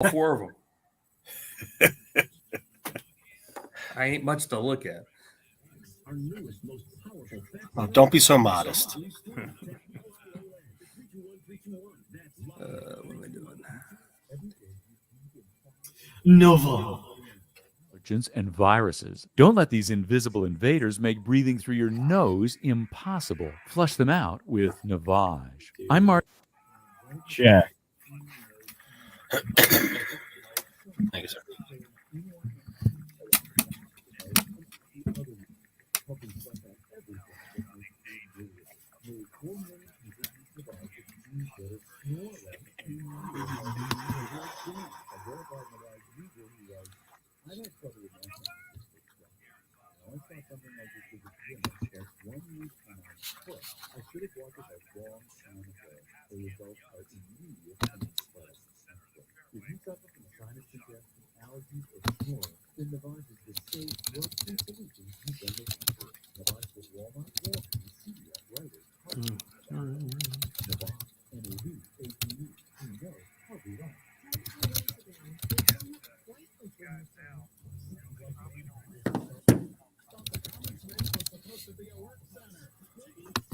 All four of them. I ain't much to look at. Oh, don't be so modest. What am I doing? Nova. Allergens and viruses. Don't let these invisible invaders make breathing through your nose impossible. Flush them out with Navage. I'm Mark. Check. Thank you, sir.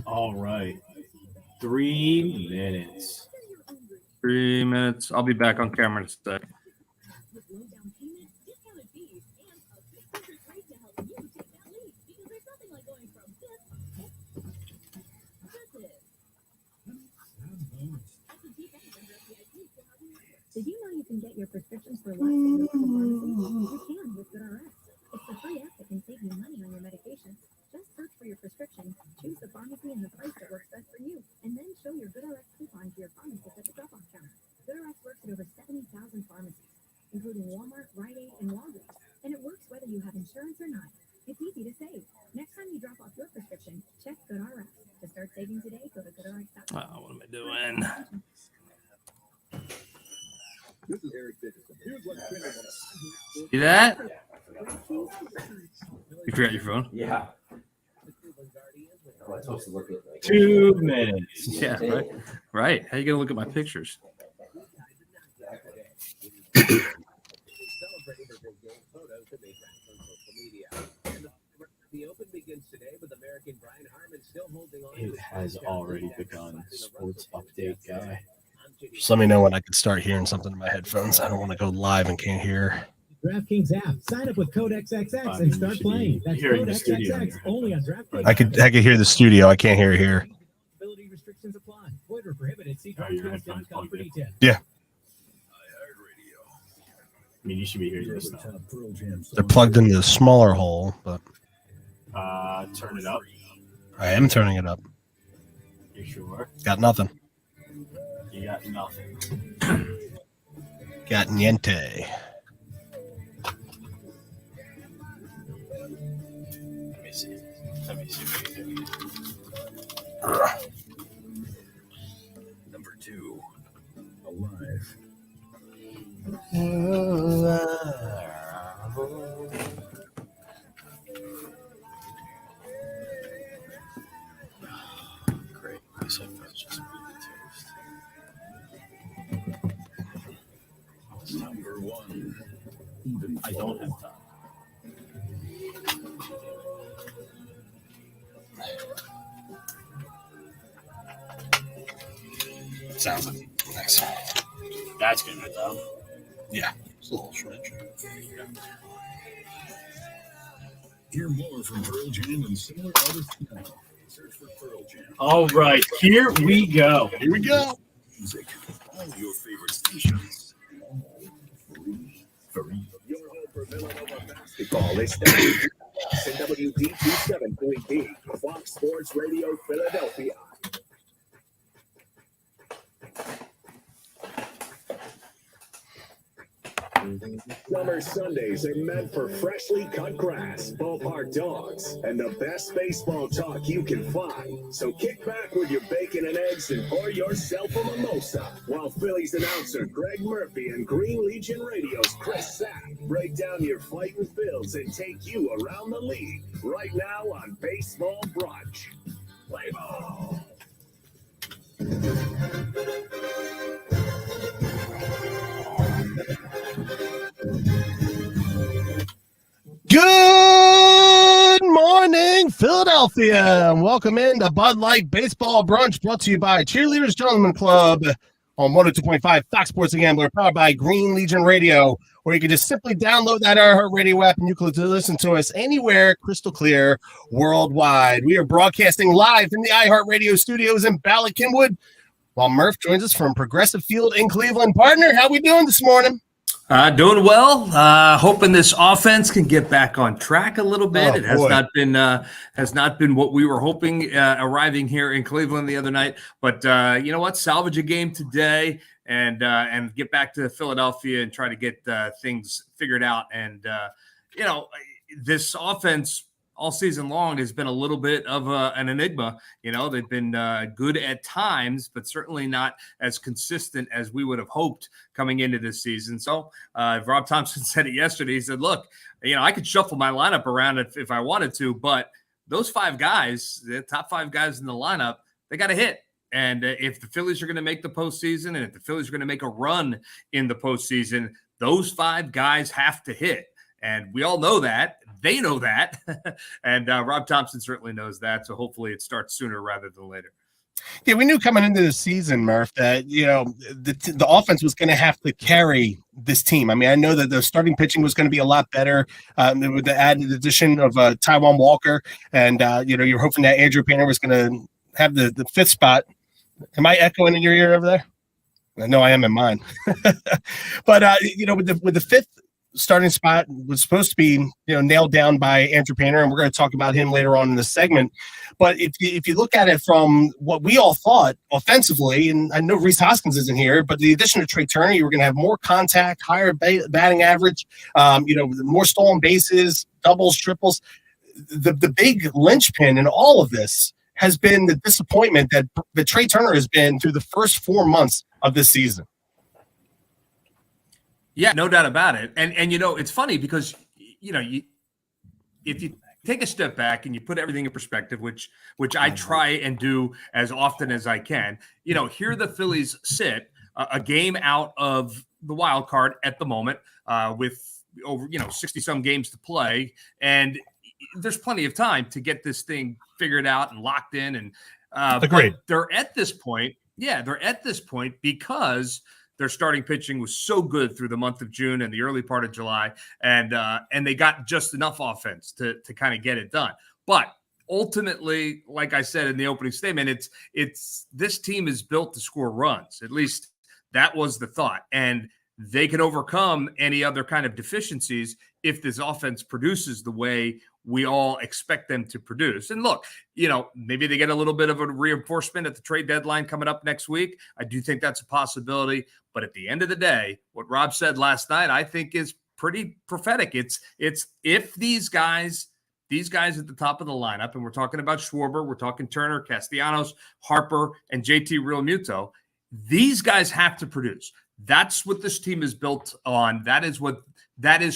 All right. 3 minutes. 3 minutes. I'll be back on camera in a sec. Did you know you can get your prescriptions for less at your local pharmacy? You can with GoodRx. It's the free app that can save you money on your medications. Just search for your prescription, choose the pharmacy and the price that works best for you, and then show your GoodRx coupon to your pharmacist at the drop-off counter. GoodRx works at over 70,000 pharmacies, including Walmart, Rite Aid, and Walgreens, and it works whether you have insurance or not. It's easy to save. Next time you drop off your prescription, check GoodRx. To start saving today, go to GoodRx.com. What am I doing? This is Eric Dickerson. Here's what's trending. See that? You forgot your phone? Yeah. 2 minutes. Yeah, right. Right. How you gonna look at my pictures? Celebrating their big game photos that they found on social media. And the Open begins today with American Brian Harmon still holding on. It has already begun. Sports update guy. Just let me know when I can start hearing something in my headphones. I don't want to go live and can't hear. DraftKings app. Sign up with code XXX and start playing. That's code XXX only on DraftKings. I could hear the studio. I can't hear it here. Ability restrictions apply. Void or prohibited. See DraftKings.com for details. Yeah. I mean, you should be hearing this now. They're plugged into the smaller hole, but Turn it up. I am turning it up. You sure? Got nothing. You got nothing. Got niente. Let me see. Let me see what you do. Number 2. Alive. Great. These headphones just really toast. Number 1. I don't have time. Sounds like nice. That's good right now. Yeah. It's a little shredge. Hear more from Pearl Jam and similar artists now. Search for Pearl Jam. All right, here we go. Here we go. Music. All your favorite stations. Free. Your home for Villanova basketball is WD27.D, Fox Sports Radio Philadelphia. Summer Sundays are meant for freshly cut grass, ballpark dogs, and the best baseball talk you can find. So kick back with your bacon and eggs and pour yourself a mimosa while Phillies announcer Greg Murphy and Green Legion Radio's Chris Sapp break down your fighting Phils and take you around the league right now on Baseball Brunch. Play ball. Good morning, Philadelphia, and welcome into Bud Light Baseball Brunch, brought to you by Cheerleaders Gentlemen Club on 102.5 Fox Sports and Gambler, powered by Green Legion Radio, where you can just simply download that iHeartRadio app and you can listen to us anywhere, crystal clear, worldwide. We are broadcasting live from the iHeartRadio studios in Bala Cynwyd, while Murph joins us from Progressive Field in Cleveland. Partner, how we doing this morning? Doing well. Hoping this offense can get back on track a little bit. Oh, it has boy. not been what we were hoping arriving here in Cleveland the other night. But you know what? Salvage a game today and get back to Philadelphia and try to get things figured out. And you know, this offense all season long has been a little bit of an enigma. You know, they've been good at times, but certainly not as consistent as we would have hoped coming into this season. So Rob Thompson said it yesterday. He said, look, you know, I could shuffle my lineup around if I wanted to, but those five guys, the top five guys in the lineup, they got to hit. And if the Phillies are going to make the postseason and if the Phillies are going to make a run in the postseason, those five guys have to hit. And we all know that. They know that. And Rob Thompson certainly knows that. So hopefully it starts sooner rather than later. Yeah, we knew coming into the season, Murph, that, you know, the offense was going to have to carry this team. I mean, I know that the starting pitching was going to be a lot better with the added addition of Taijuan Walker. And, you know, you're hoping that Andrew Painter was going to have the fifth spot. Am I echoing in your ear over there? I know I am in mine. But, you know, with the fifth starting spot was supposed to be, you know, nailed down by Andrew Painter, and we're going to talk about him later on in the segment. But if you look at it from what we all thought offensively, and I know Rhys Hoskins isn't here, but the addition of Trey Turner, you were going to have more contact, higher batting average, you know, more stolen bases, doubles, triples. The big linchpin in all of this has been the disappointment that Trey Turner has been through the first 4 months of this season. Yeah, no doubt about it. And you know, it's funny because, you know, if you take a step back and you put everything in perspective, which I try and do as often as I can, you know, here the Phillies sit a game out of the wild card at the moment with over, you know, 60 some games to play. And there's plenty of time to get this thing figured out and locked in. And Agreed. But they're at this point. Yeah, they're at this point because their starting pitching was so good through the month of June and the early part of July, and they got just enough offense to kind of get it done. But ultimately, like I said in the opening statement, it's this team is built to score runs. At least that was the thought, and they can overcome any other kind of deficiencies if this offense produces the way we all expect them to produce. And look, you know, maybe they get a little bit of a reinforcement at the trade deadline coming up next week. I do think that's a possibility. But at the end of the day, what Rob said last night, I think is pretty prophetic. It's if these guys at the top of the lineup, and we're talking about Schwarber, we're talking Turner, Castellanos, Harper, and JT Realmuto, these guys have to produce. That's what this team is built on. That is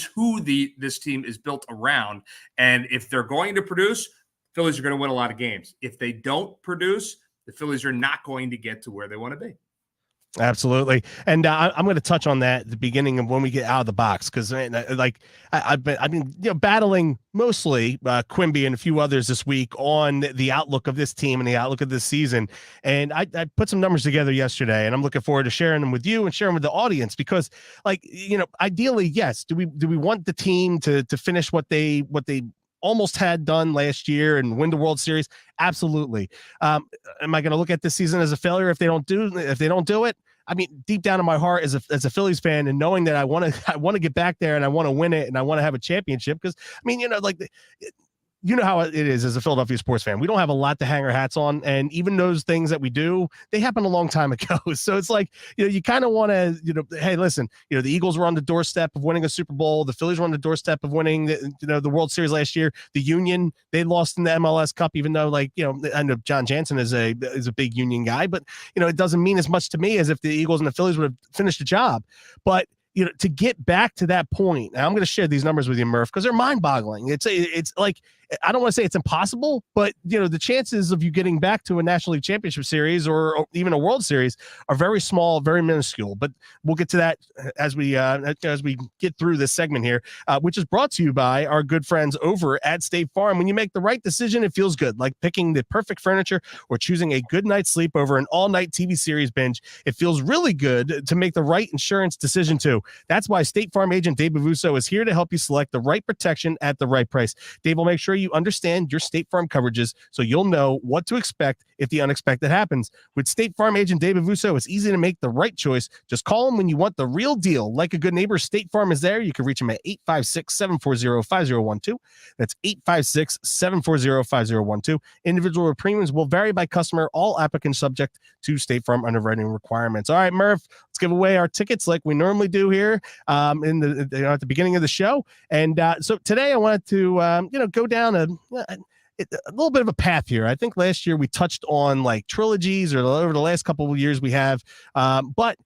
who this team is built around. And if they're going to produce, Phillies are going to win a lot of games. If they don't produce, the Phillies are not going to get to where they want to be. Absolutely. And I'm going to touch on that at the beginning of when we get out of the box, because like I've been you know, battling mostly Quimby and a few others this week on the outlook of this team and the outlook of this season. And I put some numbers together yesterday, and I'm looking forward to sharing them with you and sharing with the audience, because, like, you know, ideally, yes, do we want the team to finish what they almost had done last year and win the World Series? Absolutely. Am I going to look at this season as a failure if they don't do it? I mean, deep down in my heart as a Phillies fan, and knowing that I want to get back there and I want to win it and I want to have a championship, because I mean, you know, like, you know how it is as a Philadelphia sports fan. We don't have a lot to hang our hats on, and even those things that we do, they happened a long time ago. So it's like, you know, you kind of want to, you know, hey, listen, you know, the Eagles were on the doorstep of winning a Super Bowl. The Phillies were on the doorstep of winning the World Series last year. The Union, they lost in the MLS Cup, even though, like, you know, I know John Jansen is a big Union guy, but, you know, it doesn't mean as much to me as if the Eagles and the Phillies would have finished the job. But, you know, to get back to that point, and I'm going to share these numbers with you, Murph, because they're mind-boggling. It's like I don't want to say it's impossible, but the chances of you getting back to a National League Championship Series or even a World Series are very small, very minuscule. But we'll get to that as we get through this segment here, which is brought to you by our good friends over at State Farm. When you make the right decision, it feels good, like picking the perfect furniture or choosing a good night's sleep over an all-night TV series binge. It feels really good to make the right insurance decision too. That's why State Farm agent Dave Bavuso is here to help you select the right protection at the right price. Dave will make sure you understand your State Farm coverages so you'll know what to expect if the unexpected happens. With State Farm agent Dave Bavuso, it's easy to make the right choice. Just call him when you want the real deal. Like a good neighbor, State Farm is there. You can reach him at 856-740-5012. That's 856-740-5012. Individual premiums will vary by customer. All applicants subject to State Farm underwriting requirements. All right, Murph, let's give away our tickets like we normally do here at the beginning of the show. And so today I wanted to go down a little bit of a path here. I think last year we touched on like trilogies, or over the last couple of years we have, but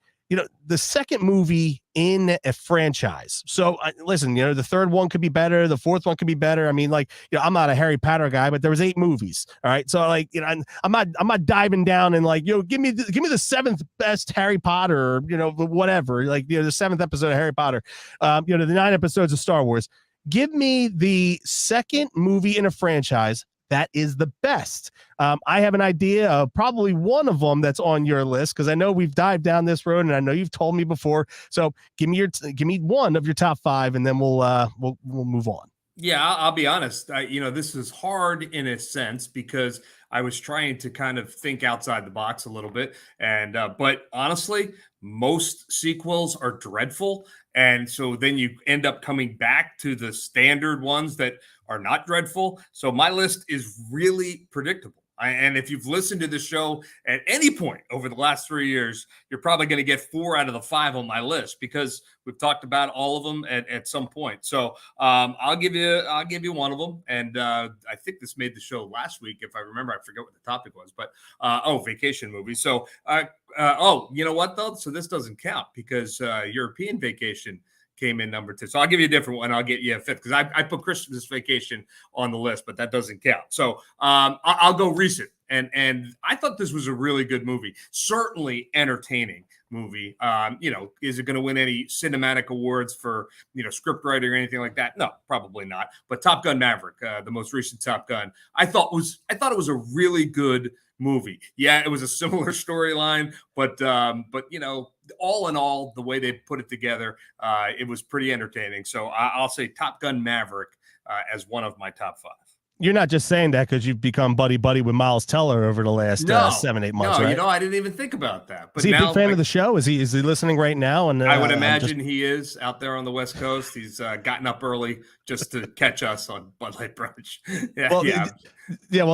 the second movie in a franchise. So listen, the third one could be better. The fourth one could be better. I mean, I'm not a Harry Potter guy, but there was 8 movies. All right. So I'm not diving down and give me the 7th best Harry Potter, whatever, the 7th episode of Harry Potter, the 9 episodes of Star Wars. Give me the second movie in a franchise that is the best. I have an idea of probably one of them that's on your list, because I know we've dived down this road, and I know you've told me before. So give me one of your top 5, and then we'll move on. Yeah, I'll be honest. This is hard in a sense because I was trying to kind of think outside the box a little bit, and but honestly, most sequels are dreadful, and so then you end up coming back to the standard ones that are not dreadful. So my list is really predictable. And if you've listened to the show at any point over the last 3 years, you're probably going to get 4 out of the 5 on my list because we've talked about all of them at some point. So I'll give you one of them. And I think this made the show last week, if I remember. I forget what the topic was, but vacation movie. So you know what though? So this doesn't count because European Vacation came in number 2. So I'll give you a different one. I'll get you a 5th because I put Christmas Vacation on the list, but that doesn't count. So I'll go recent. And I thought this was a really good movie. Certainly entertaining movie. Is it going to win any cinematic awards for, script writing or anything like that? No, probably not. But Top Gun Maverick, the most recent Top Gun, I thought it was a really good movie. Yeah, it was a similar storyline, but all in all, the way they put it together, it was pretty entertaining. So I'll say Top Gun Maverick as one of my top 5. You're not just saying that because you've become buddy with Miles Teller over the last 7-8 months, right? I didn't even think about that. But is he a big fan of the show? Is he listening right now? And I would imagine he is out there on the West Coast. He's gotten up early just to catch us on Bud Light Brunch. Well,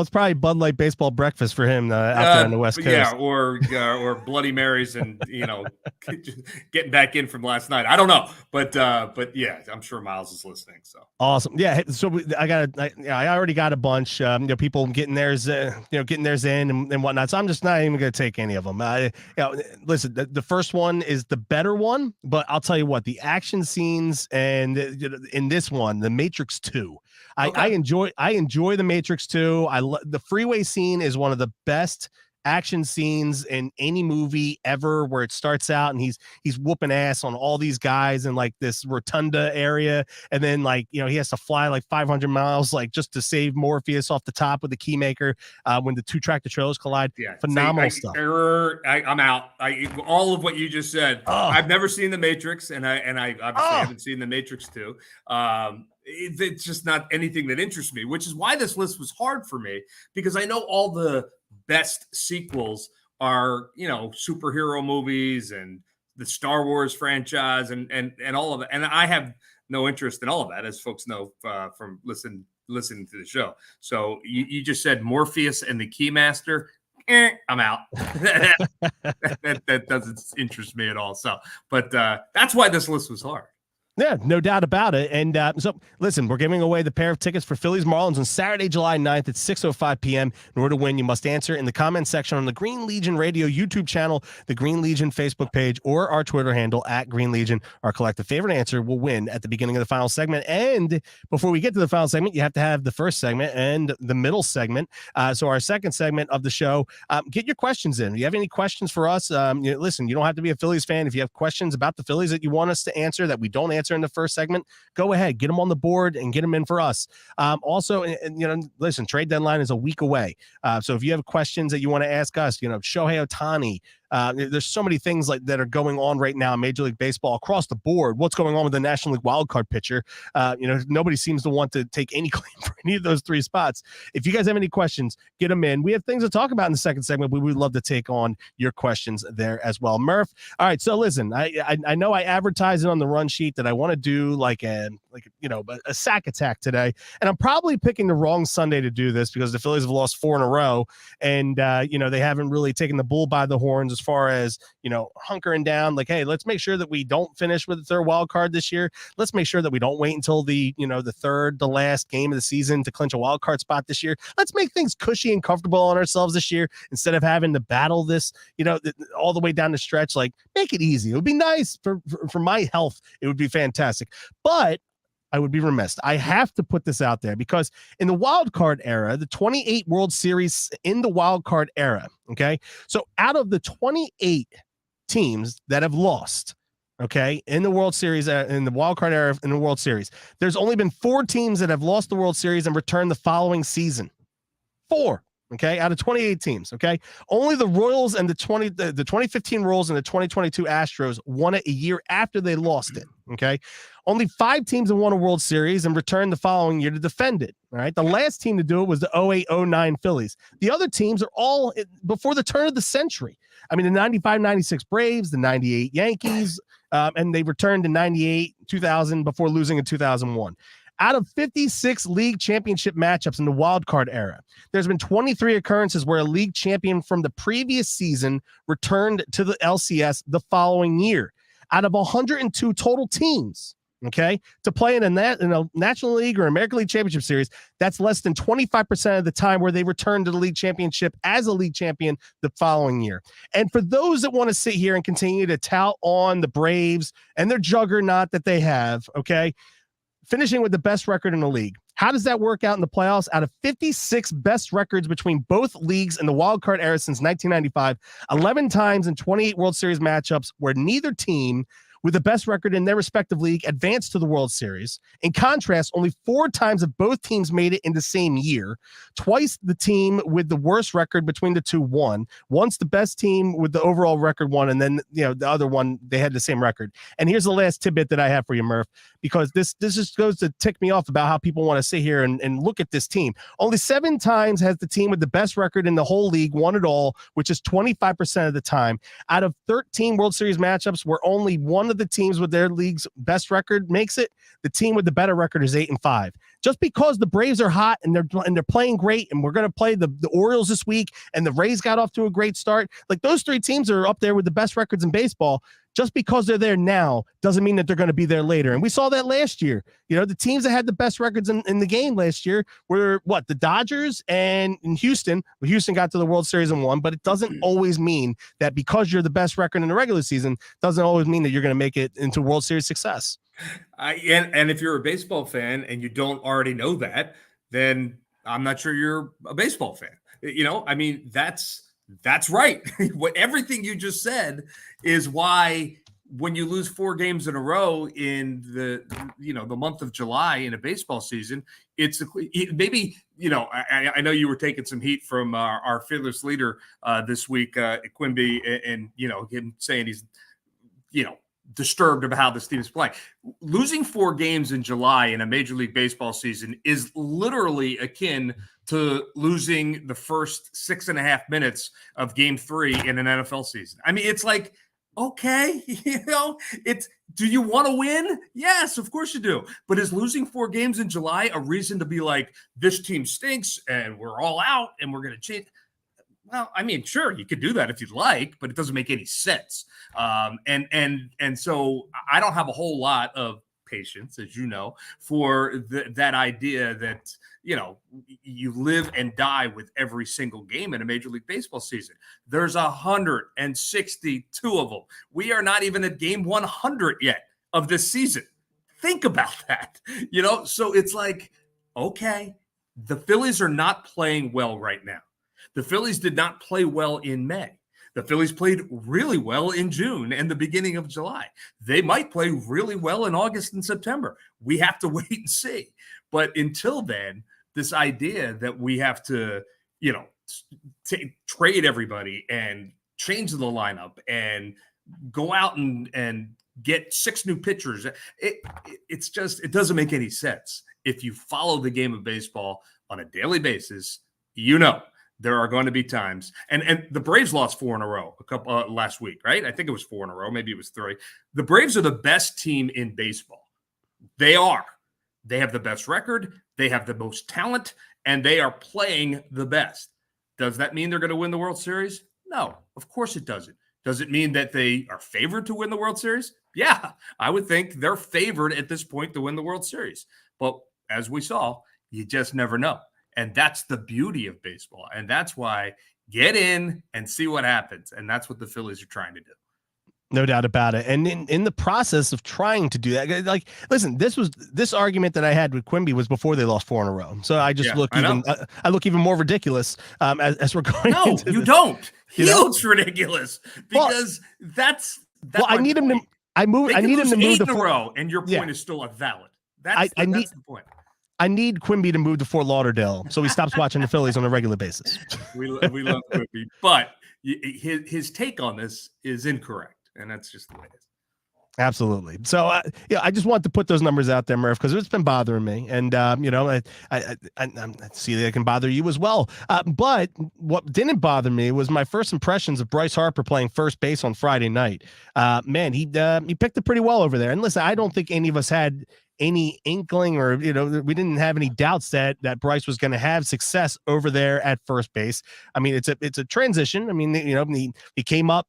it's probably Bud Light baseball breakfast for him out there on the West Coast. Yeah, or Bloody Marys and getting back in from last night. I don't know, but yeah, I'm sure Miles is listening. So awesome. Yeah. So I already got a bunch. People getting theirs in and whatnot. So I'm just not even going to take any of them. Listen, the first one is the better one, but I'll tell you what, the action scenes and in this one, The Matrix 2. Okay. I enjoy The Matrix 2. The freeway scene is one of the best action scenes in any movie ever, where it starts out and he's whooping ass on all these guys in this rotunda area, and then he has to fly 500 miles just to save Morpheus off the top with the keymaker when the 2 tractor trailers collide. Yeah, phenomenal stuff. I'm out. All of what you just said. I've never seen The Matrix, and I obviously haven't seen The Matrix 2. It's just not anything that interests me, which is why this list was hard for me, because I know all the best sequels are, superhero movies and the Star Wars franchise and all of it. And I have no interest in all of that, as folks know from listening to the show. So you just said Morpheus and the Keymaster. I'm out. that doesn't interest me at all. So, but that's why this list was hard. Yeah, no doubt about it. And so, listen, we're giving away the pair of tickets for Phillies Marlins on Saturday, July 9th at 6:05 p.m. In order to win, you must answer in the comments section on the Green Legion Radio YouTube channel, the Green Legion Facebook page, or our Twitter handle at Green Legion. Our collective favorite answer will win at the beginning of the final segment. And before we get to the final segment, you have to have the first segment and the middle segment. So our second segment of the show, get your questions in. If you have any questions for us, listen, you don't have to be a Phillies fan. If you have questions about the Phillies that you want us to answer that we don't answer in the first segment, go ahead, get them on the board and get them in for us. Also, listen, trade deadline is a week away. So if you have questions that you want to ask us, Shohei Ohtani, there's so many things like that are going on right now in Major League Baseball across the board. What's going on with the National League wildcard pitcher? Nobody seems to want to take any claim for any of those three spots. If you guys have any questions, get them in. We have things to talk about in the second segment. We would love to take on your questions there as well. Murph. All right. So listen, I know I advertised it on the run sheet that I want to do like a sack attack today. And I'm probably picking the wrong Sunday to do this because the Phillies have lost 4 in a row. And, they haven't really taken the bull by the horns as far as, hunkering down like, hey, let's make sure that we don't finish with the third wild card this year. Let's make sure that we don't wait until the third to last game of the season to clinch a wild card spot this year. Let's make things cushy and comfortable on ourselves this year instead of having to battle this, all the way down the stretch. Like, make it easy. It would be nice for my health. It would be fantastic. But I would be remiss. I have to put this out there because in the wild card era, the 28 World Series in the wild card era, okay? So out of the 28 teams that have lost, okay, in the World Series, in the wild card era in the World Series, there's only been 4 teams that have lost the World Series and returned the following season. 4. Okay, out of 28 teams, okay? Only the Royals and the 2015 Royals and the 2022 Astros won it a year after they lost it, okay? Only 5 teams have won a World Series and returned the following year to defend it, all right? The last team to do it was the 08-09 Phillies. The other teams are all before the turn of the century. I mean, the 95-96 Braves, the 98 Yankees, and they returned in 98, 2000 before losing in 2001. Out of 56 league championship matchups in the wild card era, there's been 23 occurrences where a league champion from the previous season returned to the LCS the following year. Out of 102 total teams, okay, to play in a National League or American League Championship Series, that's less than 25% of the time where they return to the league championship as a league champion the following year. And for those that want to sit here and continue to tout on the Braves and their juggernaut that they have, okay, finishing with the best record in the league. How does that work out in the playoffs? Out of 56 best records between both leagues in the wild card era since 1995, 11 times in 28 World Series matchups where neither team with the best record in their respective league advanced to the World Series. In contrast, only 4 times have both teams made it in the same year. Twice the team with the worst record between the two won. Once the best team with the overall record won, and then the other one, they had the same record. And here's the last tidbit that I have for you, Murph, because this just goes to tick me off about how people want to sit here and look at this team. Only 7 times has the team with the best record in the whole league won it all, which is 25% of the time. Out of 13 World Series matchups where only one of the teams with their league's best record makes it, the team with the better record is 8-5. Just because the Braves are hot and they're playing great, and we're going to play the Orioles this week, and the Rays got off to a great start, like those 3 teams are up there with the best records in baseball. Just because they're there now doesn't mean that they're going to be there later. And we saw that last year. The teams that had the best records in the game last year were the Dodgers and Houston. Well, Houston got to the World Series and won, but it doesn't always mean that because you're the best record in the regular season, doesn't always mean that you're going to make it into World Series success. And if you're a baseball fan and you don't already know that, then I'm not sure you're a baseball fan. I mean, that's right. What everything you just said is why when you lose 4 games in a row in the month of July in a baseball season, maybe I know you were taking some heat from our fearless leader this week, Quimby, and him saying he's disturbed about how this team is playing. Losing 4 games in July in a Major League Baseball season is literally akin to losing the first 6.5 minutes of Game 3 in an NFL season. I mean, it's like, okay, do you want to win? Yes, of course you do. But is losing 4 games in July a reason to be like, this team stinks and we're all out and we're going to change? Well, I mean, sure, you could do that if you'd like, but it doesn't make any sense. And so I don't have a whole lot of patience, as you know, for that idea that, you live and die with every single game in a Major League Baseball season. There's 162 of them. We are not even at game 100 yet of this season. Think about that, So it's like, okay, the Phillies are not playing well right now. The Phillies did not play well in May. The Phillies played really well in June and the beginning of July. They might play really well in August and September. We have to wait and see. But until then, this idea that we have to, trade everybody and change the lineup and go out and get 6 new pitchers, it doesn't make any sense. If you follow the game of baseball on a daily basis, there are going to be times, and the Braves lost 4 in a row last week, right? I think it was 4 in a row. Maybe it was 3. The Braves are the best team in baseball. They are. They have the best record. They have the most talent, and they are playing the best. Does that mean they're going to win the World Series? No, of course it doesn't. Does it mean that they are favored to win the World Series? Yeah, I would think they're favored at this point to win the World Series. But as we saw, you just never know. And that's the beauty of baseball. And that's why get in and see what happens. And that's what the Phillies are trying to do. No doubt about it. And in the process of trying to do that, like, listen, this argument that I had with Quimby was before they lost 4 in a row. So I just I look even more ridiculous as we're going. No, into you this. don't. He looks ridiculous because that's I need him to. I need him to move 8 in a row, and your point is still valid. That's the point. I need Quimby to move to Fort Lauderdale so he stops watching the Phillies on a regular basis. We love Quimby, but his take on this is incorrect, and that's just the way it is. Absolutely. So, I just want to put those numbers out there, Murph, because it's been bothering me, and I see that it can bother you as well. But what didn't bother me was my first impressions of Bryce Harper playing first base on Friday night. Man, he picked it pretty well over there. And listen, I don't think any of us had any inkling or, we didn't have any doubts that Bryce was going to have success over there at first base. I mean, it's a transition. I mean, he came up,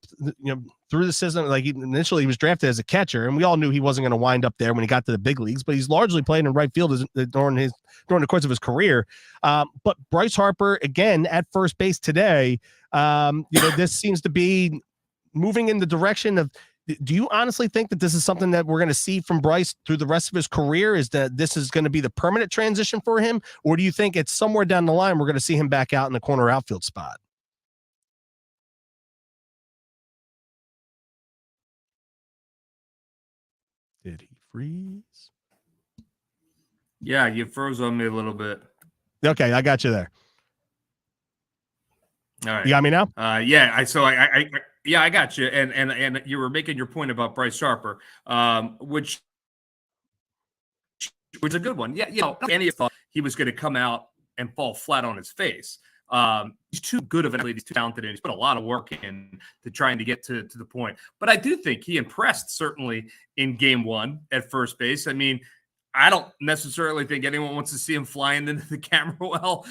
through the system. Like initially he was drafted as a catcher, and we all knew he wasn't going to wind up there when he got to the big leagues, but he's largely played in right field during the course of his career. But Bryce Harper, again, at first base today, this seems to be moving in the direction of, do you honestly think that this is something that we're going to see from Bryce through the rest of his career? Is that this is going to be the permanent transition for him? Or do you think it's somewhere down the line we're going to see him back out in the corner outfield spot? Did he freeze? Yeah, you froze on me a little bit. Okay, I got you there. All right. You got me now? Yeah, I got you. And you were making your point about Bryce Harper, which was a good one. Yeah, Andy thought he was going to come out and fall flat on his face. He's too good of an athlete. He's too talented, and he's put a lot of work in to trying to get to the point. But I do think he impressed, certainly, in game 1 at first base. I mean, I don't necessarily think anyone wants to see him flying into the camera well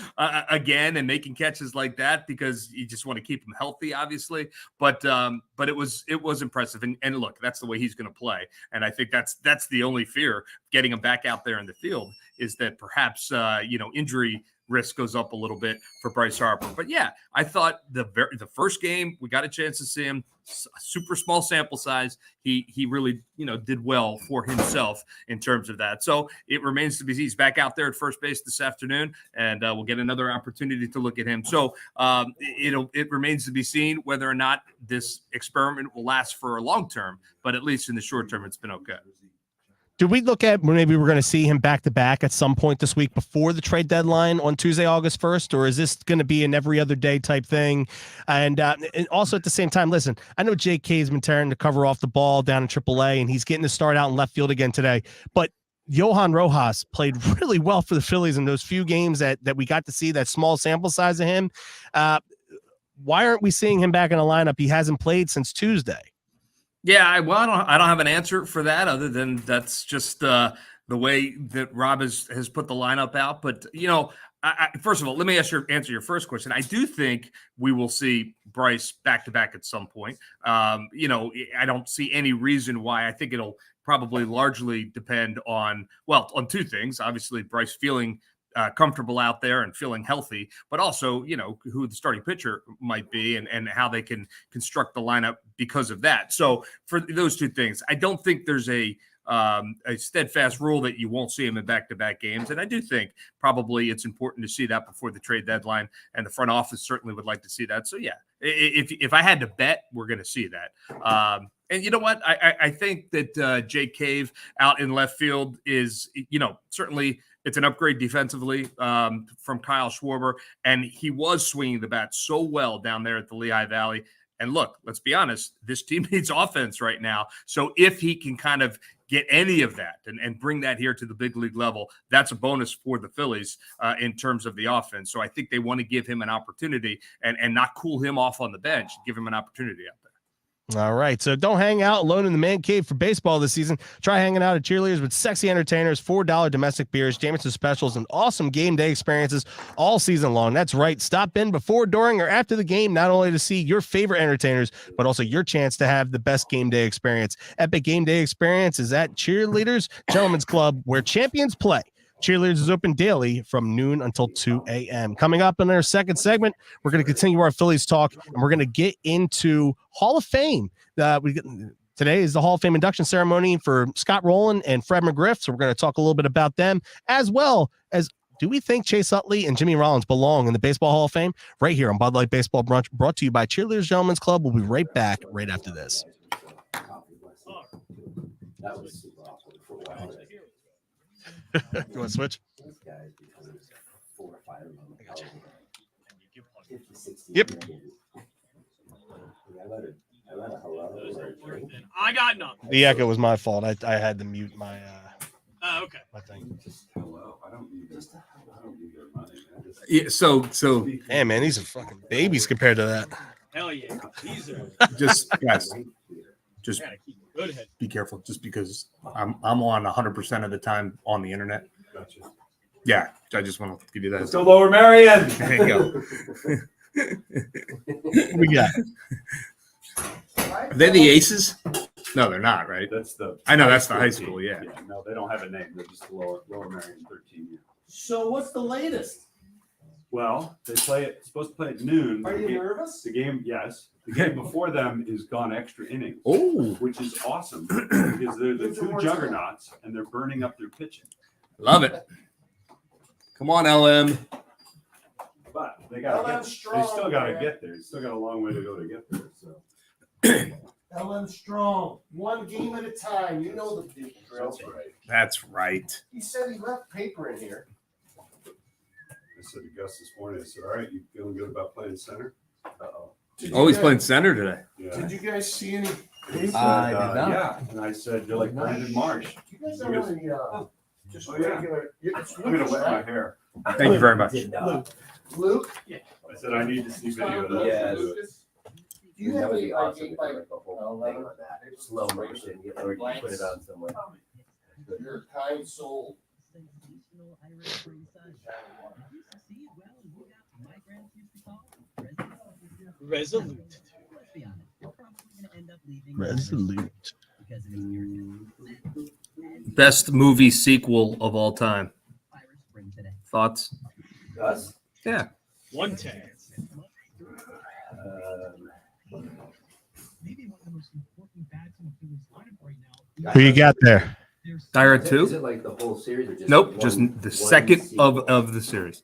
again and making catches like that, because you just want to keep him healthy, obviously. But it was impressive. And look, that's the way he's going to play. And I think that's the only fear getting him back out there in the field, is that perhaps injury risk goes up a little bit for Bryce Harper. But yeah, I thought the first game we got a chance to see him, super small sample size. He really did well for himself in terms of that. So it remains to be seen. He's back out there at first base this afternoon, and we'll get another opportunity to look at him. So it remains to be seen whether or not this experiment will last for a long term. But at least in the short term, it's been okay. Do we look at maybe we're going to see him back to back at some point this week before the trade deadline on Tuesday, August 1st, or is this going to be an every other day type thing? And also at the same time, listen, I know J.K. has been tearing the cover off the ball down in AAA, and he's getting to start out in left field again today. But Johan Rojas played really well for the Phillies in those few games that we got to see, that small sample size of him. Why aren't we seeing him back in the lineup? He hasn't played since Tuesday. Yeah, I don't have an answer for that, other than that's just the way that Rob has put the lineup out. But first of all, let me answer your first question. I do think we will see Bryce back to back at some point. I don't see any reason why. I think it'll probably largely depend on two things. Obviously, Bryce feeling comfortable out there and feeling healthy, but also, who the starting pitcher might be and how they can construct the lineup because of that. So for those two things, I don't think there's a steadfast rule that you won't see him in back-to-back games. And I do think probably it's important to see that before the trade deadline, and the front office certainly would like to see that. So yeah, if I had to bet, we're going to see that. And you know what? I think that Jake Cave out in left field is, certainly it's an upgrade defensively from Kyle Schwarber. And he was swinging the bat so well down there at the Lehigh Valley. And look, let's be honest, this team needs offense right now. So if he can kind of get any of that and bring that here to the big league level, that's a bonus for the Phillies in terms of the offense. So I think they want to give him an opportunity and not cool him off on the bench, give him an opportunity out there. All right, so don't hang out alone in the man cave for baseball this season. Try hanging out at Cheerleaders with sexy entertainers, $4 domestic beers, Jameson specials, and awesome game day experiences all season long. That's right. Stop in before, during, or after the game, not only to see your favorite entertainers, but also your chance to have the best game day experience. Epic game day experience is at Cheerleaders Gentlemen's Club, where champions play. Cheerleaders is open daily from noon until 2 a.m. Coming up in our second segment, we're going to continue our Phillies talk, and we're going to get into Hall of Fame. Today is the Hall of Fame induction ceremony for Scott Rowland and Fred McGriff, so we're going to talk a little bit about them, as well as do we think Chase Utley and Jimmy Rollins belong in the Baseball Hall of Fame? Right here on Bud Light Baseball Brunch, brought to you by Cheerleaders Gentlemen's Club. We'll be right back right after this. That was super awkward for a while. You want to switch? These guys, because it was 4 or 5 of them. I got you. 50, 60 Yep. minutes. I let a hello or a drink. I got nothing. The echo was my fault. I had to mute my Okay. my thing. Just hello. I don't need their money. Man. Yeah, so Hey man, these are fucking babies compared to that. Hell yeah. These are. just guys, just Gotta keep a good head. be careful. Just because I'm on 100% of the time on the internet. Gotcha. Yeah, I just want to give you that. So Lower Marion. There you go. We got Are they the Aces? No, they're not, right? That's the. I know that's the high school. Yeah. No, they don't have a name. They're just Lower Marion 13. Yeah. So what's the latest? Well, they play it. Supposed to play at noon. Are you nervous? The game, yes. The game before them is gone extra innings, Oh, which is awesome because they're the two juggernauts and they're burning up their pitching. love it. Come on, LM. But they got LM to strong, they still got to man. get there. It's still got a long way to go to get there. So LM strong, one game at a time. You know the big drill. that's right. That's right. He said he left paper in here. I said to Gus this morning. I said, "All right, you feeling good about playing center?" Uh-oh. Oh, he's playing center today. Yeah. Did you guys see any? He said, I did not. Yeah, and I said, "You're like Brandon Marsh." You guys don't want any, just Oh, yeah. regular. I'm gonna wet my hair. Thank you very much. Luke, I said, "I need to see video of that." Yes. do you have any awesome like if I make the whole thing on that. Slow motion, or you put it on somewhere. your kind soul? Resolute. Resolute. Best movie sequel of all time. Thoughts? Gus? Yeah. 110. Who you got there? Dire Is 2? it like the whole series or just Nope, one- just the one second sequel? of the series.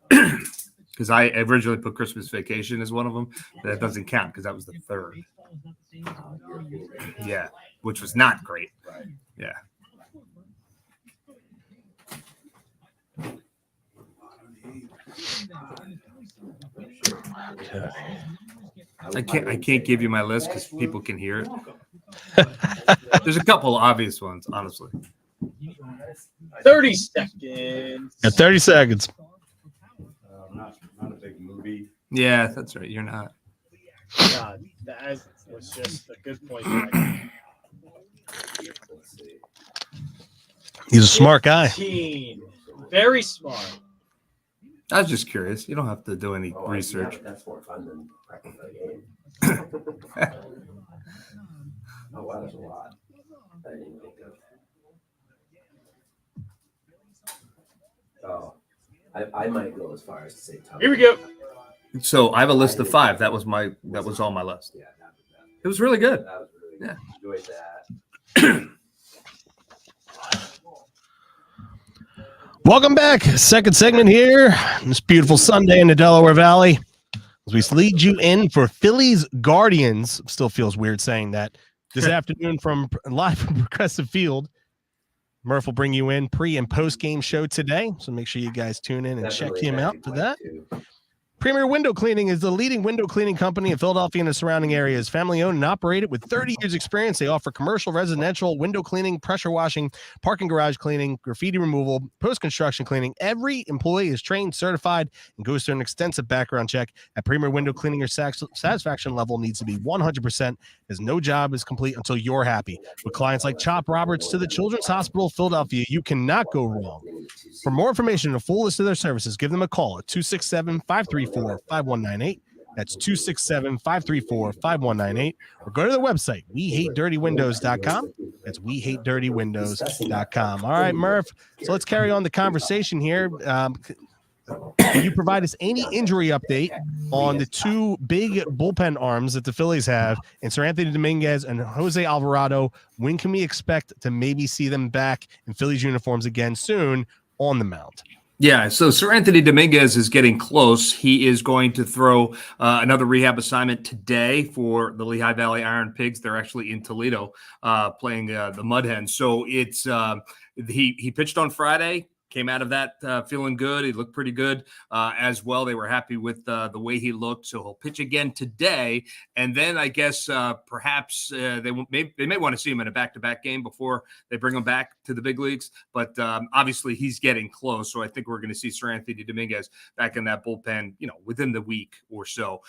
Because I originally put Christmas Vacation as one of them. That doesn't count because that was the third. Yeah, which was not great. Yeah. I can't give you my list because people can hear it. There's a couple obvious ones, honestly. 30 seconds. Got 30 seconds. Not a big movie. Yeah, that's right. You're not. God, that was just a good point. He's a smart guy. 15. Very smart. I was just curious. You don't have to do any Oh, research. yeah, that's more fun than practicing a game. Oh, wow, that's a lot. I didn't think Oh, I might go as far as to say Tom. Here we go. So I have a list of 5. That was on my list. Yeah, It was really good. that was really Yeah. enjoyed that. Welcome back. Second segment here. This beautiful Sunday in the Delaware Valley. As we lead you in for Phillies Guardians. Still feels weird saying that. This afternoon from live from Progressive Field. Murph will bring you in pre and post game show today. So make sure you guys tune in and Definitely check him out Matthew for White, that. too. Premier Window Cleaning is the leading window cleaning company in Philadelphia and the surrounding areas. Family owned and operated with 30 years experience. They offer commercial, residential, window cleaning, pressure washing, parking garage cleaning, graffiti removal, post-construction cleaning. Every employee is trained, certified, and goes through an extensive background check. At Premier Window Cleaning, your satisfaction level needs to be 100%, as no job is complete until you're happy. With clients like Chop Roberts to the Children's Hospital of Philadelphia, you cannot go wrong. For more information and a full list of their services, give them a call at 267-534-5198. That's 267-534-5198. Or go to their website, wehatedirtywindows.com. That's wehatedirtywindows.com. All right, Murph. So let's carry on the conversation here. Can you provide us any injury update on the 2 big bullpen arms that the Phillies have in Sir Anthony Dominguez and Jose Alvarado? When can we expect to maybe see them back in Phillies uniforms again soon on the mound? Yeah, so Sir Anthony Dominguez is getting close. He is going to throw another rehab assignment today for the Lehigh Valley Iron Pigs. They're actually in Toledo playing the Mud Hens. So it's he pitched on Friday. Came out of that feeling good. He looked pretty good as well. They were happy with the way he looked. So he'll pitch again today. And then I guess perhaps they may want to see him in a back-to-back game before they bring him back to the big leagues. But obviously he's getting close. So I think we're going to see Sir Anthony Dominguez back in that bullpen, within the week or so.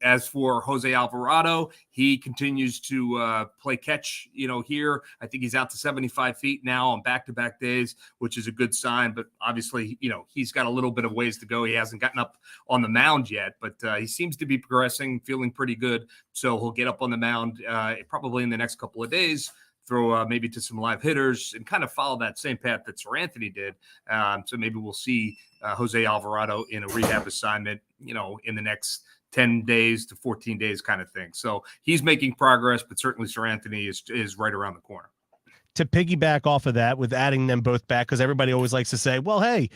As for Jose Alvarado, he continues to play catch, here. I think he's out to 75 feet now on back-to-back days, which is a good sign, but obviously, he's got a little bit of ways to go. He hasn't gotten up on the mound yet, but he seems to be progressing, feeling pretty good. So he'll get up on the mound probably in the next couple of days, throw maybe to some live hitters and kind of follow that same path that Sir Anthony did. So maybe we'll see Jose Alvarado in a rehab assignment, in the next 10 days to 14 days kind of thing. So he's making progress, but certainly Sir Anthony is right around the corner. To piggyback off of that with adding them both back, because everybody always likes to say, well, hey,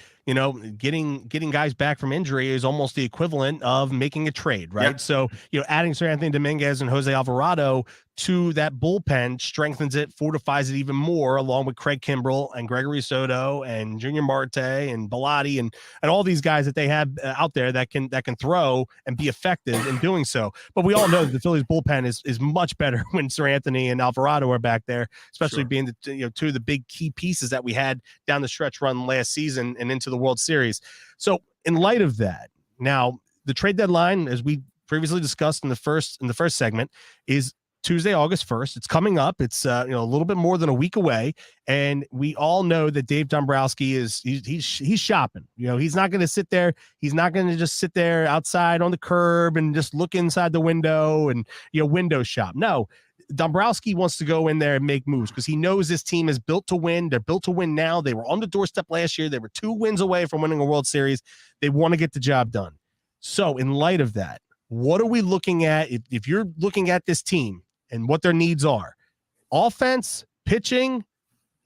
getting guys back from injury is almost the equivalent of making a trade, right? Yep. So, adding Sir Anthony Dominguez and Jose Alvarado to that bullpen strengthens it, fortifies it even more, along with Craig Kimbrell and Gregory Soto and Junior Marte and Bellotti and all these guys that they have out there that can throw and be effective in doing so. But we all know that the Phillies bullpen is much better when Sir Anthony and Alvarado are back there, especially being the 2 of the big key pieces that we had down the stretch run last season and into the World Series. So in light of that, now the trade deadline, as we previously discussed in the first segment, is Tuesday, August 1st. It's coming up. It's a little bit more than a week away, and we all know that Dave Dombrowski he's shopping. He's not going to sit there. He's not going to just sit there outside on the curb and just look inside the window and window shop. No, Dombrowski wants to go in there and make moves because he knows this team is built to win. They're built to win now. They were on the doorstep last year. They were 2 wins away from winning a World Series. They want to get the job done. So in light of that, what are we looking at? If you're looking at this team and what their needs are, offense, pitching,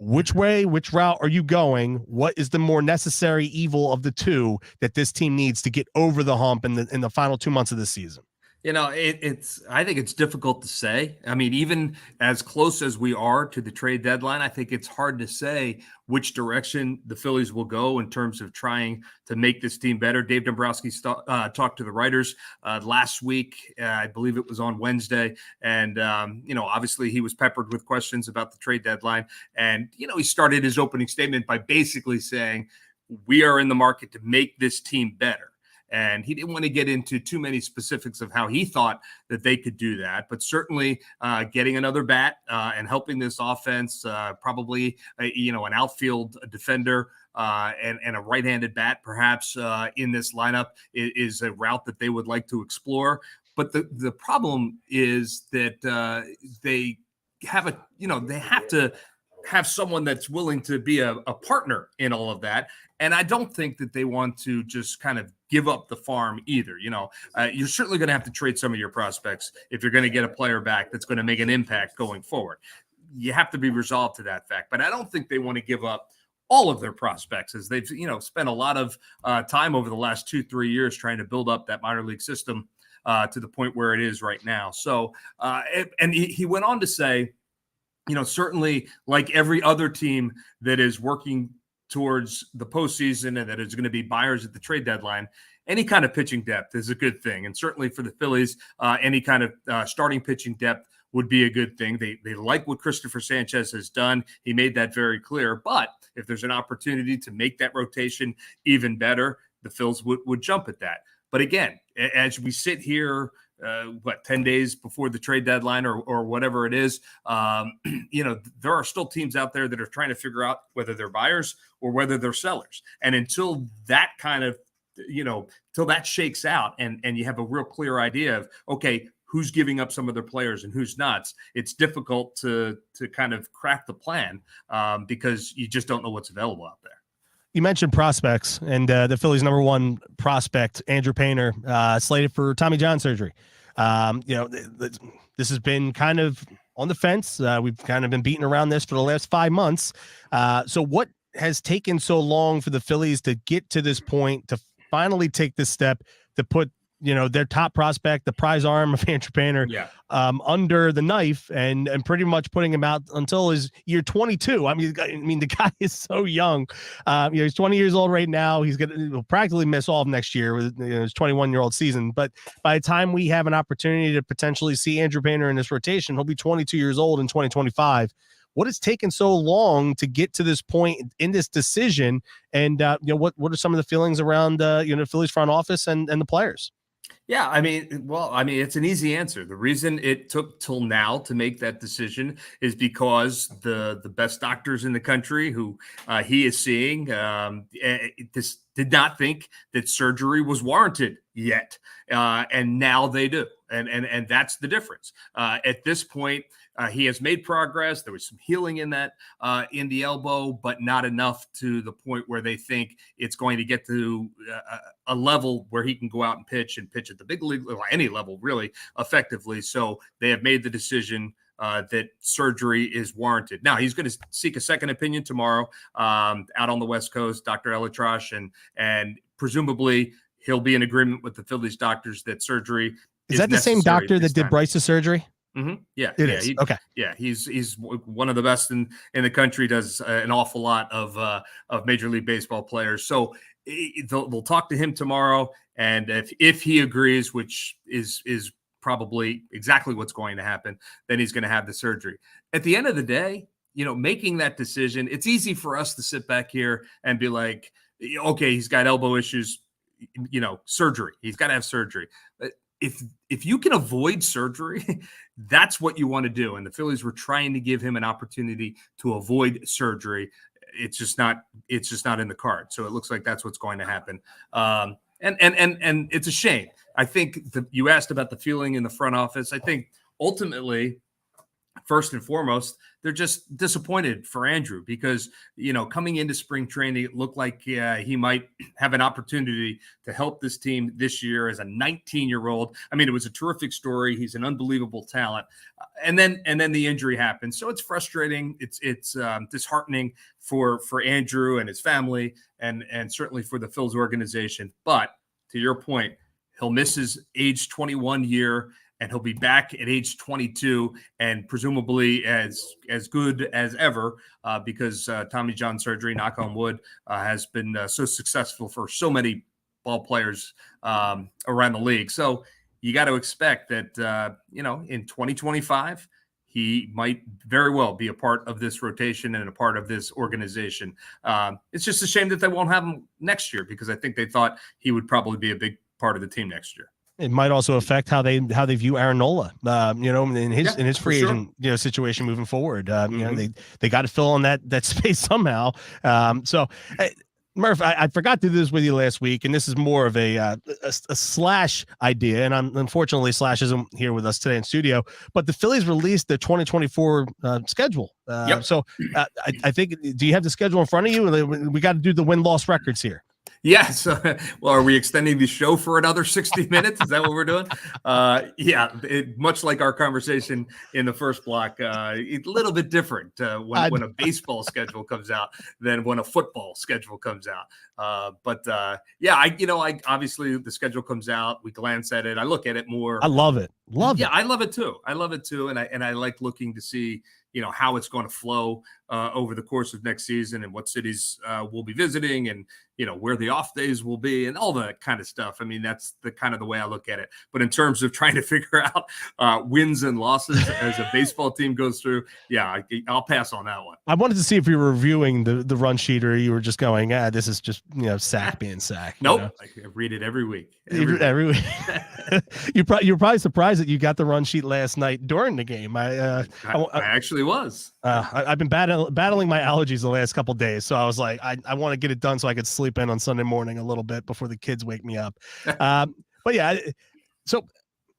which route are you going? What is the more necessary evil of the 2 that this team needs to get over the hump in the final 2 months of the season? I think it's difficult to say. I mean, even as close as we are to the trade deadline, I think it's hard to say which direction the Phillies will go in terms of trying to make this team better. Dave Dombrowski talked to the writers last week. I believe it was on Wednesday. And, obviously he was peppered with questions about the trade deadline. And, he started his opening statement by basically saying, we are in the market to make this team better. And he didn't want to get into too many specifics of how he thought that they could do that. But certainly getting another bat and helping this offense, probably, an outfield defender and a right-handed bat perhaps in this lineup is a route that they would like to explore. But the problem is that they have they have to have someone that's willing to be a partner in all of that. And I don't think that they want to just kind of give up the farm either. You're certainly going to have to trade some of your prospects if you're going to get a player back that's going to make an impact going forward. You have to be resolved to that fact. But I don't think they want to give up all of their prospects, as they've spent a lot of time over the last 2-3 years trying to build up that minor league system to the point where it is right now. So, and he went on to say, certainly like every other team that is working towards the postseason and that is going to be buyers at the trade deadline, any kind of pitching depth is a good thing. And certainly for the Phillies, any kind of starting pitching depth would be a good thing. They like what Christopher Sanchez has done. He made that very clear. But if there's an opportunity to make that rotation even better, the Phils would jump at that. But again, as we sit here, 10 days before the trade deadline or whatever it is, there are still teams out there that are trying to figure out whether they're buyers or whether they're sellers. And until that kind of, till that shakes out and you have a real clear idea of, okay, who's giving up some of their players and who's not, it's difficult to kind of craft the plan because you just don't know what's available out there. You mentioned prospects, and the Phillies' number one prospect, Andrew Painter, slated for Tommy John surgery. This has been kind of on the fence. We've kind of been beating around this for the last 5 months. So what has taken so long for the Phillies to get to this point, to finally take this step, to put their top prospect, the prize arm of Andrew Painter, under the knife and pretty much putting him out until his year 22. I mean, the guy is so young. He's 20 years old right now. He'll practically miss all of next year with his 21-year-old season. But by the time we have an opportunity to potentially see Andrew Painter in this rotation, he'll be 22 years old in 2025. What has taken so long to get to this point in this decision? And what are some of the feelings around Phillies front office and the players? Yeah, it's an easy answer. The reason it took till now to make that decision is because the best doctors in the country who he is seeing this did not think that surgery was warranted yet, and now they do, and that's the difference. At this point, he has made progress. There was some healing in that in the elbow, but not enough to the point where they think it's going to get to a level where he can go out and pitch at the big league, or any level really effectively. So they have made the decision that surgery is warranted. Now he's going to seek a second opinion tomorrow out on the West Coast, Dr. Elitrosh, and presumably he'll be in agreement with the Phillies doctors that surgery is that the same doctor that did Bryce's surgery? Mm-hmm. Yeah, it is. Okay. Yeah, he's one of the best in the country. Does an awful lot of Major League Baseball players. So they'll talk to him tomorrow, and if he agrees, which is probably exactly what's going to happen, then he's going to have the surgery. At the end of the day, making that decision, it's easy for us to sit back here and be like, okay, he's got elbow issues, surgery. He's got to have surgery. But if you can avoid surgery, that's what you want to do. And the Phillies were trying to give him an opportunity to avoid surgery. It's just not in the card. So it looks like that's what's going to happen. And it's a shame. I think you asked about the feeling in the front office. I think ultimately, first and foremost, they're just disappointed for Andrew because, coming into spring training, it looked like he might have an opportunity to help this team this year as a 19-year-old. I mean, it was a terrific story. He's an unbelievable talent. And then the injury happened. So it's frustrating. It's disheartening for Andrew and his family and certainly for the Phils organization. But to your point, he'll miss his age 21 year, and he'll be back at age 22 and presumably as good as ever because Tommy John surgery, knock on wood, has been so successful for so many ball players around the league. So you got to expect that, in 2025, he might very well be a part of this rotation and a part of this organization. It's just a shame that they won't have him next year because I think they thought he would probably be a big part of the team next year. It might also affect how they view Aaron Nola, in his free agent situation moving forward. They got to fill in that space somehow. So Murph, I forgot to do this with you last week, and this is more of a Slash idea, and unfortunately Slash isn't here with us today in studio, but the Phillies released the 2024 schedule. Yep. So I think, do you have the schedule in front of you? We got to do the win-loss records here. Yes. Well, are we extending the show for another 60 minutes? Is that what we're doing? Much like our conversation in the first block, a little bit different when a baseball schedule comes out than when a football schedule comes out. I obviously the schedule comes out. We glance at it. I look at it more. I love it. Yeah, I love it too. And I like looking to see, how it's going to flow over the course of next season and what cities we'll be visiting and, where the off days will be and all that kind of stuff. I mean, that's the kind of the way I look at it. But in terms of trying to figure out wins and losses as a baseball team goes through, I'll pass on that one. I wanted to see if you were reviewing the run sheet or you were just going, this is just, sack being sack. Nope. I read it every week. Every week. You're probably surprised that you got the run sheet last night during the game. I actually was. I've been battling my allergies the last couple of days, so I was like, I want to get it done so I could sleep in on Sunday morning a little bit before the kids wake me up. But yeah, so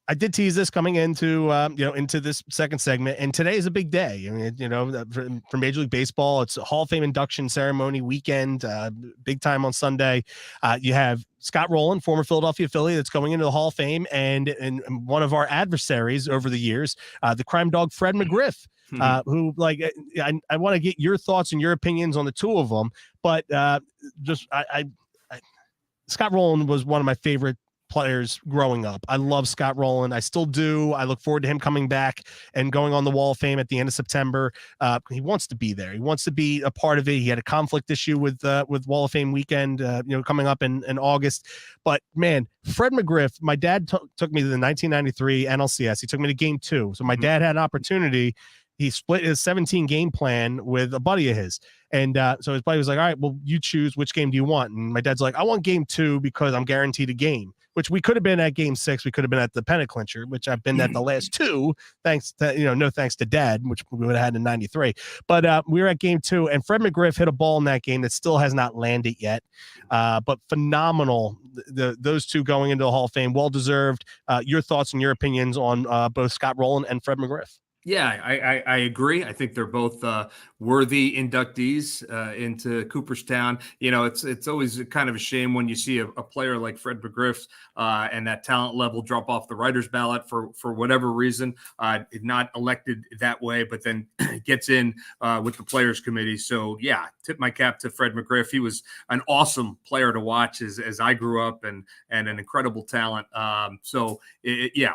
I did tease this coming into into this second segment, and today is a big day. I mean, for Major League Baseball, it's a Hall of Fame induction ceremony weekend, big time on Sunday. You have Scott Rowland, former Philadelphia Philly, that's going into the Hall of Fame, and one of our adversaries over the years, the crime dog Fred McGriff. Who I want to get your thoughts and your opinions on the two of them, but Scott Rowland was one of my favorite players growing up. I love Scott Rowland. I still do. I look forward to him coming back and going on the Wall of Fame at the end of September. He wants to be there. He wants to be a part of it. He had a conflict issue with Wall of Fame weekend, coming up in August. But man, Fred McGriff, my dad took me to the 1993 NLCS. He took me to Game 2. So my dad had an opportunity. He split his 17 game plan with a buddy of his. And so his buddy was like, all right, well, you choose which game do you want? And my dad's like, I want Game 2 because I'm guaranteed a game, which we could have been at Game 6. We could have been at the pennant clincher, which I've been at the last two, thanks to, no thanks to Dad, which we would have had in 93. But we were at Game 2, and Fred McGriff hit a ball in that game that still has not landed yet. But phenomenal. Those two going into the Hall of Fame, well-deserved. Your thoughts and your opinions on both Scott Rowland and Fred McGriff? Yeah, I agree. I think they're both worthy inductees into Cooperstown. It's always kind of a shame when you see a player like Fred McGriff and that talent level drop off the writer's ballot for whatever reason, not elected that way, but then gets in with the players committee. So yeah, tip my cap to Fred McGriff. He was an awesome player to watch as I grew up and an incredible talent. A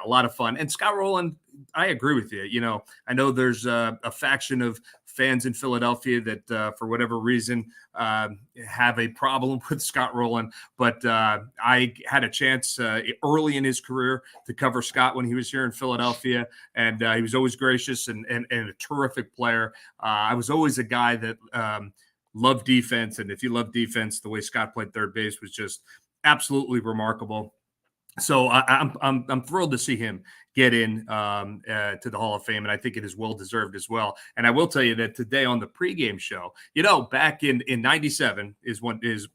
lot of fun. And Scott Rowland, I agree with you. I know there's a faction of fans in Philadelphia that for whatever reason have a problem with Scott Rowland, but I had a chance early in his career to cover Scott when he was here in Philadelphia, and he was always gracious and a terrific player. I was always a guy that loved defense, and if you love defense, the way Scott played third base was just absolutely remarkable. So I'm thrilled to see him get in to the Hall of Fame, and I think it is well deserved as well. And I will tell you that today on the pregame show, back in '97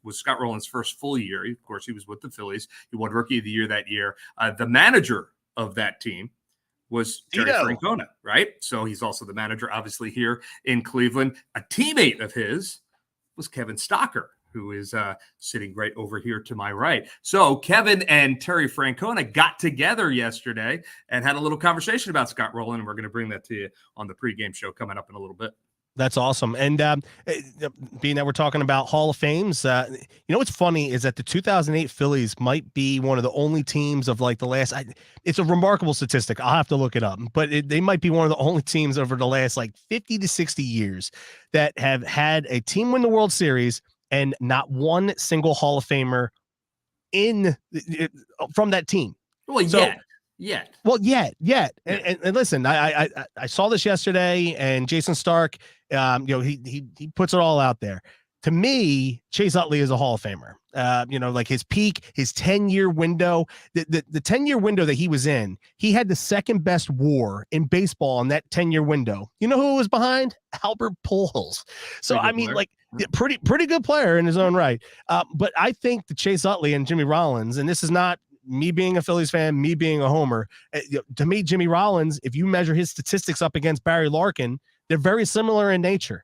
was Scott Rowland's first full year. Of course, he was with the Phillies. He won Rookie of the Year that year. The manager of that team was Terry Francona, right? So he's also the manager, obviously, here in Cleveland. A teammate of his was Kevin Stocker, who is sitting right over here to my right. So Kevin and Terry Francona got together yesterday and had a little conversation about Scott Rowland, and we're going to bring that to you on the pregame show coming up in a little bit. That's awesome. And being that we're talking about Hall of Fames, what's funny is that the 2008 Phillies might be one of the only teams of like the last, it's a remarkable statistic. I'll have to look it up, but they might be one of the only teams over the last like 50 to 60 years that have had a team win the World Series and not one single Hall of Famer from that team. Well, yet. And listen, I saw this yesterday, and Jason Stark, he puts it all out there. to me, Chase Utley is a Hall of Famer. Like his peak, his 10-year window, the 10-year window that he was in, he had the second best WAR in baseball in that 10-year window. You know who was behind? Albert Pujols. So I mean, like, pretty good player in his own right. But I think the Chase Utley and Jimmy Rollins, and this is not me being a Phillies fan, me being a homer. To me, Jimmy Rollins, if you measure his statistics up against Barry Larkin, they're very similar in nature.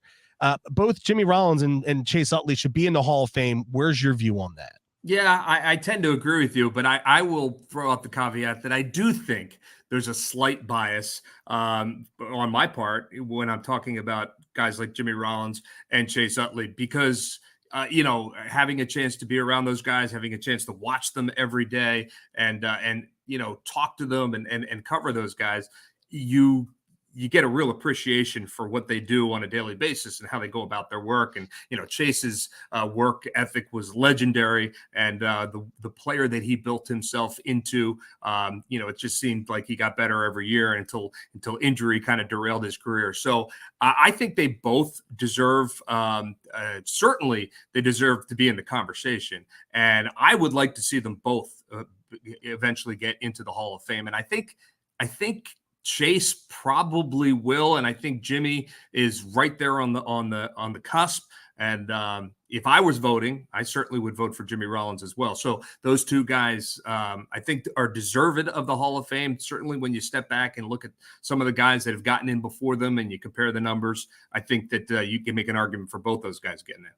Both Jimmy Rollins and Chase Utley should be in the Hall of Fame. Where's your view on that? Yeah, I tend to agree with you, but I will throw out the caveat that I do think there's a slight bias on my part when I'm talking about guys like Jimmy Rollins and Chase Utley, because having a chance to be around those guys, having a chance to watch them every day and talk to them and cover those guys, you get a real appreciation for what they do on a daily basis and how they go about their work. And, Chase's work ethic was legendary. And the player that he built himself into, it just seemed like he got better every year until injury kind of derailed his career. So I think they both deserve, certainly they deserve to be in the conversation. And I would like to see them both eventually get into the Hall of Fame. And I think Chase probably will, and I think Jimmy is right there on the cusp. And if I was voting, I certainly would vote for Jimmy Rollins as well. So those two guys, I think, are deserved of the Hall of Fame. Certainly, when you step back and look at some of the guys that have gotten in before them, and you compare the numbers, I think that you can make an argument for both those guys getting in.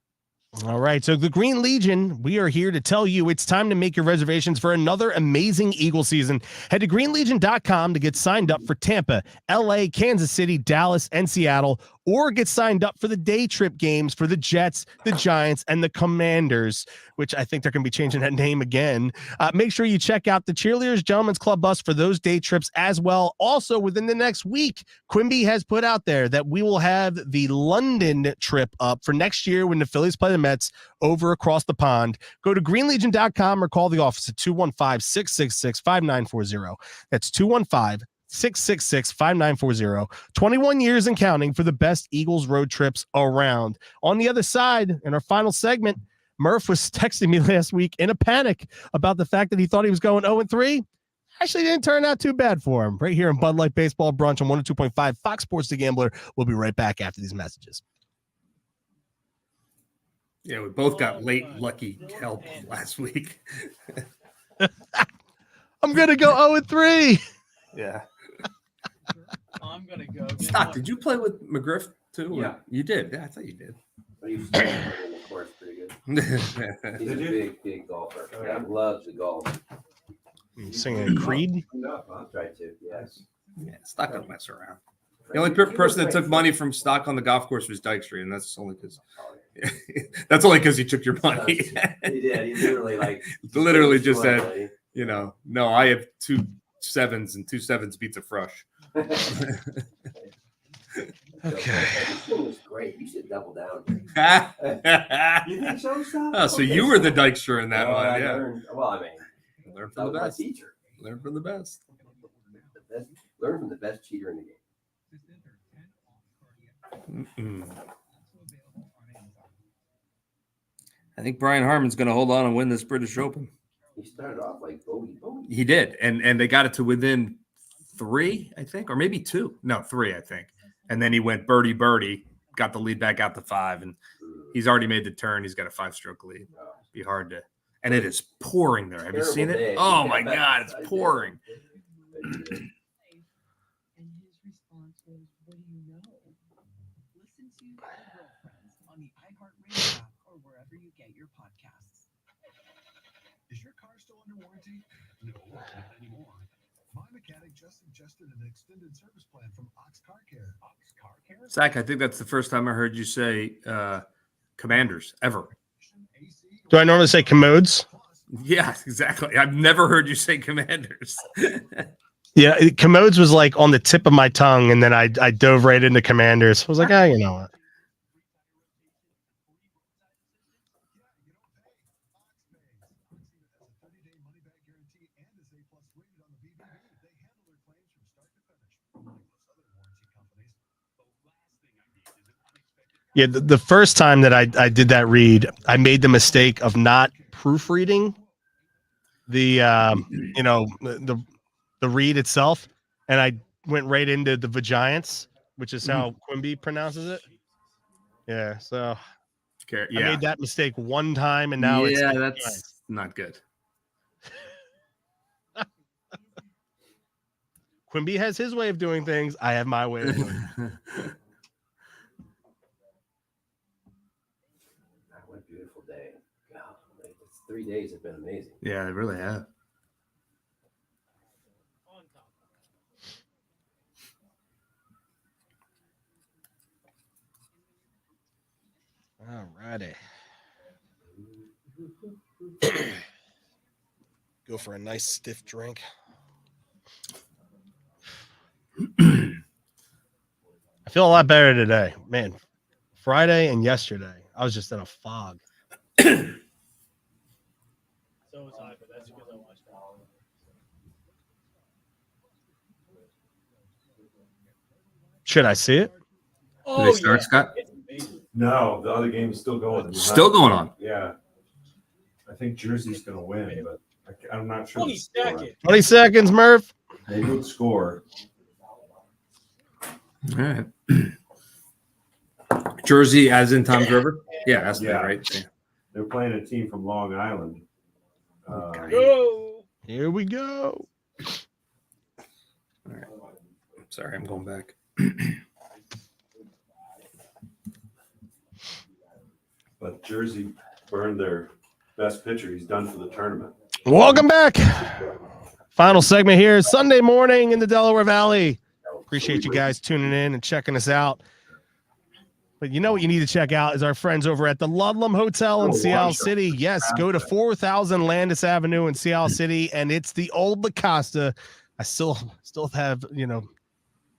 All right. So the Green Legion, we are here to tell you it's time to make your reservations for another amazing Eagle season. Head to greenlegion.com to get signed up for Tampa, LA, Kansas City, Dallas, and Seattle, or get signed up for the day trip games for the Jets, the Giants, and the Commanders, which I think they're going to be changing that name again. Make sure you check out the Cheerleaders Gentlemen's Club bus for those day trips as well. Also, within the next week, Quimby has put out there that we will have the London trip up for next year when the Phillies play the Mets over across the pond. Go to greenlegion.com or call the office at 215-666-5940. That's 215-666-5940. 21 years and counting for the best Eagles road trips around. On the other side, in our final segment, Murph was texting me last week in a panic about the fact that he thought he was going 0-3. Actually, didn't turn out too bad for him. Right here in Bud Light Baseball Brunch on 102.5 Fox Sports The Gambler. We'll be right back after these messages. Yeah, we both got late lucky help last week. I'm going to go 0-3. Yeah. I'm gonna go. Stock, did you play with McGriff too? Yeah. You did. Yeah, I thought you did. He used to play in the course pretty good. He's a big golfer. Yeah, loves the golf. Singing Creed? No, I'll try to. Yes. Yeah, Stock don't mess around. The only person that took money from Stock on the golf course was Dykstra, and that's only because he took your money. He did. He literally just said, no, I have 2 7s and 2 7s beats a frush. Okay. This was great. You should double down. You think so, Stock? Oh, so you were the Dykstra in that one, I yeah. learn from the best. Teacher. Learn from the best. Learn from the best cheater in the game. I think Brian Harmon's going to hold on and win this British Open. He started off like bogey. He did, and they got it to within 3, I think, or maybe 2. No, 3, I think. And then he went birdie, got the lead back out to 5, and he's already made the turn. He's got a 5-stroke lead. Be hard to, and it is pouring there. Have you seen it? Day. Oh my God, it's pouring. And his response was, "What do you know?" Listen to Girlfriends on the iHeartRadio app or wherever you get your podcasts. Is your car still under warranty? No, not anymore. My mechanic just suggested an extended service plan from Ox Car Care. Ox Car Care? Zach, I think that's the first time I heard you say Commanders ever. Do I normally say Commodes? Yeah, exactly. I've never heard you say Commanders. Yeah, Commodes was like on the tip of my tongue, and then I dove right into Commanders. I was like, you know what? Yeah, the first time that I did that read, I made the mistake of not proofreading the the read itself, and I went right into the Vagiants, which is how Quimby pronounces it. Yeah, so I Yeah, made that mistake one time, and now it's yeah, the that's Giants. not good. Quimby has his way of doing things. I have my way of doing things. What a beautiful day. God, it's 3 days have been amazing. Yeah, they really have. All righty. Go for a nice stiff drink. I feel a lot better today. Man, Friday and yesterday, I was just in a fog. So was I, but that's because I watched that. Should I see it? Did they start, Scott? It's amazing. No, the other game is still going. Still going on. Yeah. I think Jersey's going to win, but I'm not sure. 20 seconds. 20 seconds, Murph. They would score. All right. Jersey, as in Tom's River? Yeah, that's Yeah. right. Yeah. They're playing a team from Long Island. Go. Here we go. All right. Sorry, I'm going back. But Jersey burned their best pitcher. He's done for the tournament. Welcome back. Final segment here, Sunday morning in the Delaware Valley. Appreciate you guys tuning in and checking us out. But you know what you need to check out is our friends over at the Ludlam Hotel in Seattle City. Yes, go to 4000 Landis Avenue in Seattle City, and it's the old La Costa. I still have,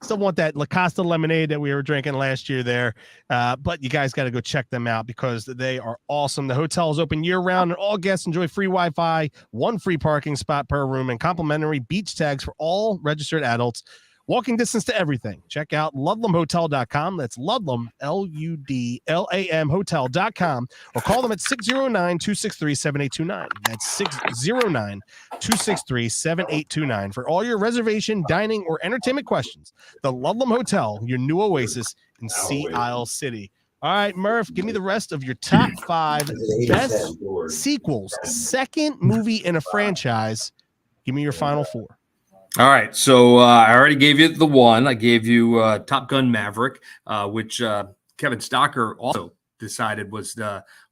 still want that La Costa lemonade that we were drinking last year there. But you guys got to go check them out because they are awesome. The hotel is open year-round, and all guests enjoy free Wi-Fi, one free parking spot per room, and complimentary beach tags for all registered adults. Walking distance to everything. Check out LudlamHotel.com. That's Ludlam, Ludlam Hotel.com, or call them at 609-263-7829. That's 609-263-7829 for all your reservation, dining, or entertainment questions. The Ludlam Hotel, your new oasis in Sea Isle City. All right, Murph, give me the rest of your top 5 best sequels, second movie in a franchise. Give me your final 4. All right, so I already gave you the one. I gave you Top Gun Maverick, which Kevin Stocker also decided was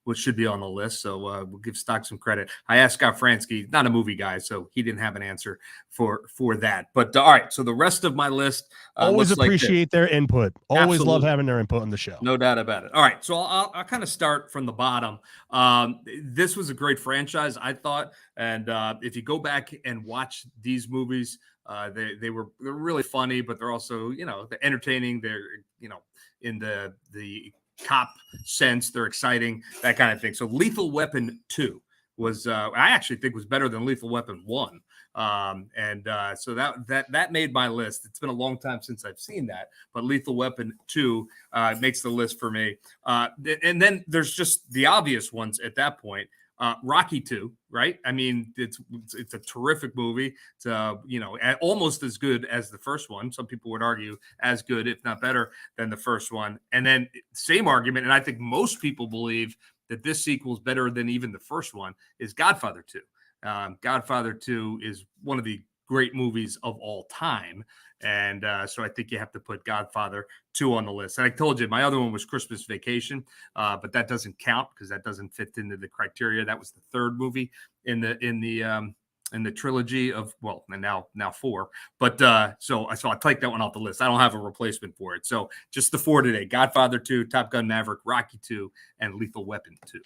what should be on the list. So we'll give Stock some credit. I asked Scott Fransky, not a movie guy, so he didn't have an answer for that. But all right, so the rest of my list. Always appreciate their input. Always Absolutely. love having their input on the show. No doubt about it. All right, so I'll kind of start from the bottom. This was a great franchise, I thought, and if you go back and watch these movies, they're really funny, but they're also they're entertaining. They're in the cop sense, they're exciting, that kind of thing. So Lethal Weapon 2 was I actually think was better than Lethal Weapon 1. So that made my list. It's been a long time since I've seen that, but Lethal Weapon 2 makes the list for me. And then there's just the obvious ones at that point. Rocky 2, right? I mean, it's a terrific movie. It's almost as good as the first one. Some people would argue as good, if not better, than the first one. And then same argument, and I think most people believe that this sequel is better than even the first one, is Godfather 2. Godfather 2 is one of the great movies of all time. And so I think you have to put Godfather 2 on the list. And I told you my other one was Christmas Vacation, but that doesn't count because that doesn't fit into the criteria. That was the third movie in the trilogy of, well, and now 4. But so I take that one off the list. I don't have a replacement for it. So just the 4 today: Godfather 2, Top Gun Maverick, Rocky 2, and Lethal Weapon 2.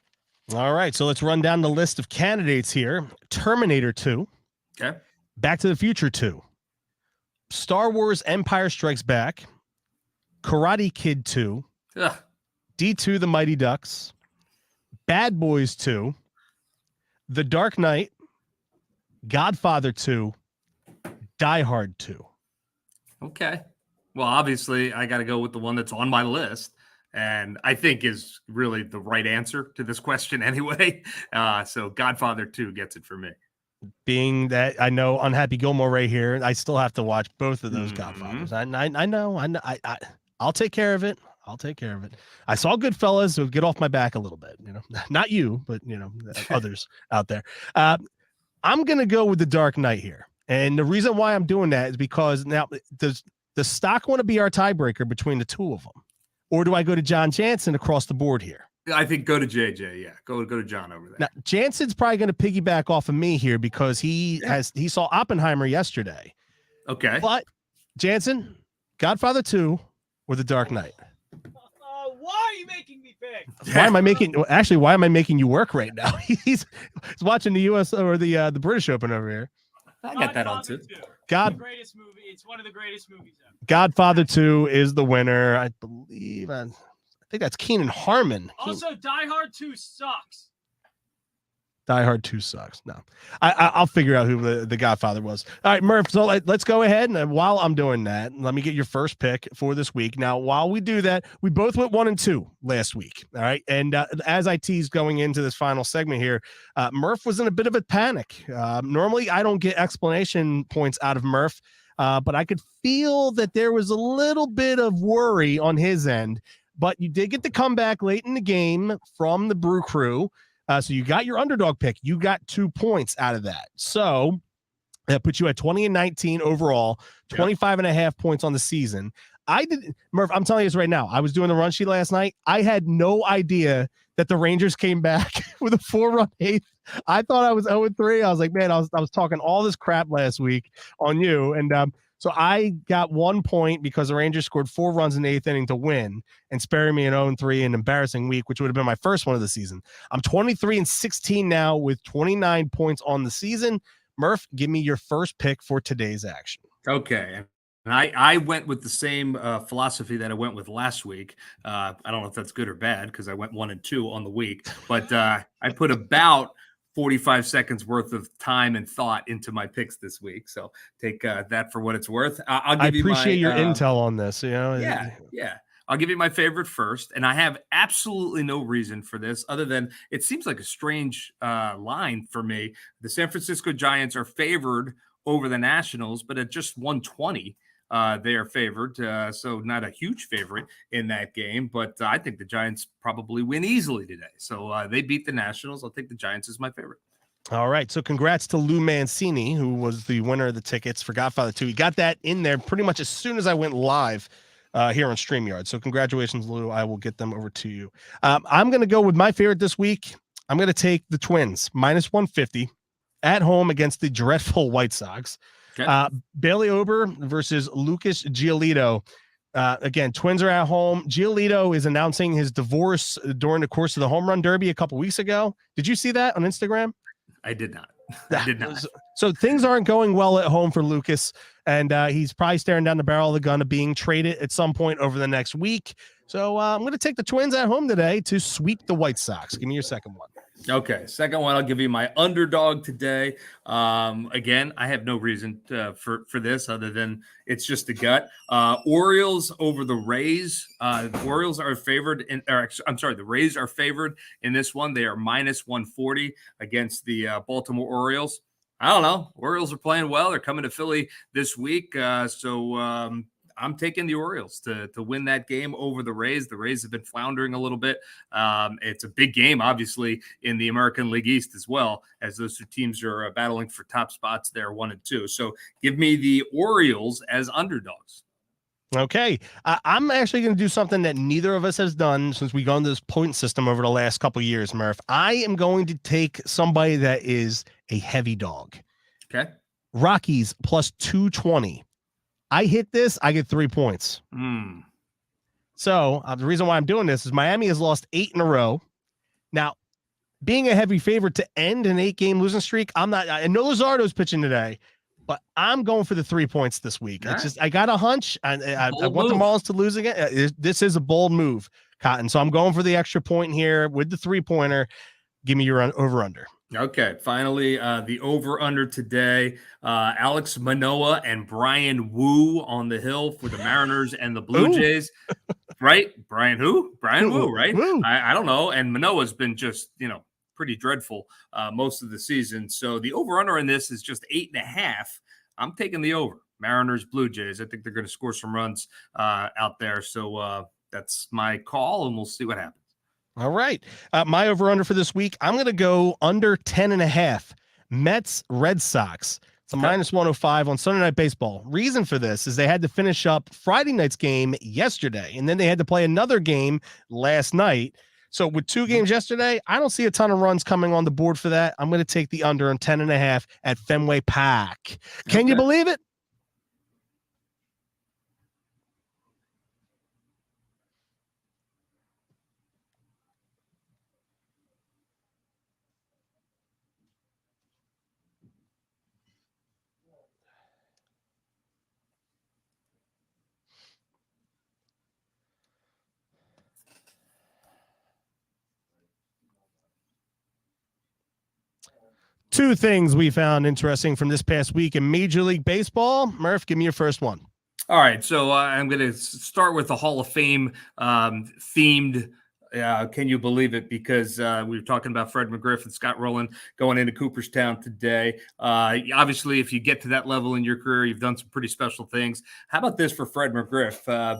All right, so let's run down the list of candidates here. Terminator 2. Okay. Back to the Future 2. Star Wars Empire Strikes Back. Karate Kid 2. Ugh. D2 The Mighty Ducks. Bad Boys 2. The Dark Knight. Godfather 2. Die Hard 2. Okay. Well, obviously, I got to go with the one that's on my list, and I think is really the right answer to this question anyway. So Godfather 2 gets it for me. Being that I know Unhappy Gilmore right here, I still have to watch both of those Godfathers. I know. I'll take care of it. I'll take care of it. I saw Goodfellas, so get off my back a little bit. Not you, but others out there. I'm gonna go with The Dark Knight here, and the reason why I'm doing that is because now does the stock want to be our tiebreaker between the two of them, or do I go to John Jansen across the board here? I think go to JJ. Yeah, go to John over there. Now, Jansen's probably going to piggyback off of me here because he saw Oppenheimer yesterday. Okay. But Jansen, Godfather 2 or The Dark Knight? Why are you making me pick? Why am I making you work right now? He's watching the US or the British Open over here. I got that on too. The greatest movie. It's one of the greatest movies ever. Godfather 2 is the winner. I believe. I think that's Keenan Harmon. Also, Die Hard 2 sucks. Die Hard 2 sucks. No, I'll figure out who the Godfather was. All right, Murph. So let's go ahead. And while I'm doing that, let me get your first pick for this week. Now, while we do that, we both went 1 and 2 last week. All right. And as I teased going into this final segment here, Murph was in a bit of a panic. Normally, I don't get explanation points out of Murph, but I could feel that there was a little bit of worry on his end. But you did get the comeback late in the game from the Brew Crew. So you got your underdog pick. You got 2 points out of that. So that puts you at 20 and 19 overall, 25 and a half points on the season. Murph, I'm telling you this right now. I was doing the run sheet last night. I had no idea that the Rangers came back with a 4-run eighth. I thought I was 0-3. I was like, man, I was talking all this crap last week on you. And so I got 1 point because the Rangers scored 4 runs in the 8th inning to win and sparing me an 0-3, an embarrassing week, which would have been my first one of the season. I'm 23 and 16 now with 29 points on the season. Murph, give me your first pick for today's action. Okay. And I went with the same philosophy that I went with last week. I don't know if that's good or bad because I went 1 and 2 on the week, but I put about 45 seconds worth of time and thought into my picks this week. So take that for what it's worth. I appreciate your intel on this. Yeah. I'll give you my favorite first. And I have absolutely no reason for this other than it seems like a strange line for me. The San Francisco Giants are favored over the Nationals, but at just 120. They are favored, so not a huge favorite in that game, but I think the Giants probably win easily today. So they beat the Nationals. I'll take the Giants as my favorite. All right, so congrats to Lou Mancini, who was the winner of the tickets for Godfather 2. He got that in there pretty much as soon as I went live here on StreamYard. So congratulations, Lou. I will get them over to you. I'm going to go with my favorite this week. I'm going to take the Twins, minus 150 at home against the dreadful White Sox. Okay. Bailey Ober versus Lucas Giolito. Again, Twins are at home. Giolito is announcing his divorce during the course of the Home Run Derby a couple weeks ago. Did you see that on Instagram? I did not. I did not. So things aren't going well at home for Lucas, and he's probably staring down the barrel of the gun of being traded at some point over the next week. So I'm going to take the Twins at home today to sweep the White Sox. Give me your second one. Okay, second one, I'll give you my underdog today. Again, I have no reason for this other than it's just a gut. Orioles over the Rays. The Orioles are favored the Rays are favored in this one. They are minus 140 against the Baltimore Orioles. I don't know. Orioles are playing well. They're coming to Philly this week. So I'm taking the Orioles to win that game over the Rays. The Rays have been floundering a little bit. It's a big game, obviously, in the American League East as well, as those two teams are battling for top spots there, 1 and 2. So give me the Orioles as underdogs. Okay. I'm actually going to do something that neither of us has done since we gone to this point system over the last couple of years, Murph. I am going to take somebody that is a heavy dog. Okay. Rockies plus 220. I hit this, I get 3 points. So the reason why I'm doing this is Miami has lost 8 in a row. Now, being a heavy favorite to end an 8-game losing streak, I know Luzardo's pitching today, but I'm going for the 3 points this week. It's just, I got a hunch. I want the Marlins to lose again. This is a bold move, Cotton. So I'm going for the extra point here with the 3-pointer. Give me your over-under. Okay, finally, the over-under today. Alex Manoah and Brian Wu on the hill for the Mariners and the Blue Jays. right? Brian who? Brian Wu, right? Woo. I don't know. And Manoa's been just, pretty dreadful most of the season. So the over-under in this is just 8.5. I'm taking the over. Mariners, Blue Jays. I think they're going to score some runs out there. So that's my call, and we'll see what happens. All right. My over-under for this week, I'm going to go under 10.5. Mets, Red Sox. It's a minus 105 on Sunday Night Baseball. Reason for this is they had to finish up Friday night's game yesterday, and then they had to play another game last night. So with 2 games yesterday, I don't see a ton of runs coming on the board for that. I'm going to take the under on 10.5 at Fenway Park. Can you believe it? Two things we found interesting from this past week in Major League Baseball. Murph, give me your first one. All right, so I'm going to start with the Hall of Fame themed. Can you believe it? Because we were talking about Fred McGriff and Scott Rowland going into Cooperstown today. Obviously, if you get to that level in your career, you've done some pretty special things. How about this for Fred McGriff?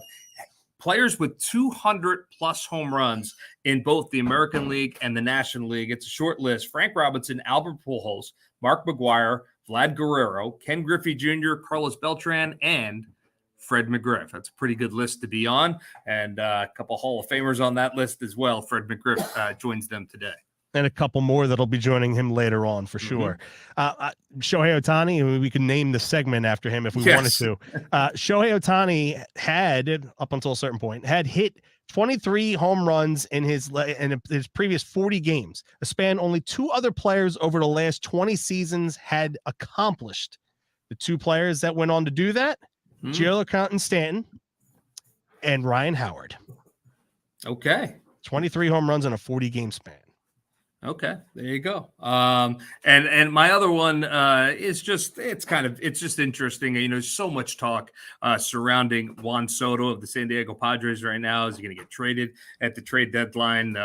Players with 200-plus home runs in both the American League and the National League. It's a short list. Frank Robinson, Albert Pujols, Mark McGwire, Vlad Guerrero, Ken Griffey Jr., Carlos Beltran, and Fred McGriff. That's a pretty good list to be on. And a couple Hall of Famers on that list as well. Fred McGriff joins them today. And a couple more that'll be joining him later on for sure. Shohei Ohtani, we can name the segment after him if we wanted to. Shohei Ohtani had, up until a certain point, had hit 23 home runs in his previous 40 games, a span only 2 other players over the last 20 seasons had accomplished. The 2 players that went on to do that, Giancarlo Stanton and Ryan Howard. Okay. 23 home runs in a 40-game span. Okay, there you go. And my other one is just it's just interesting. There's so much talk surrounding Juan Soto of the San Diego Padres right now. Is he going to get traded at the trade deadline?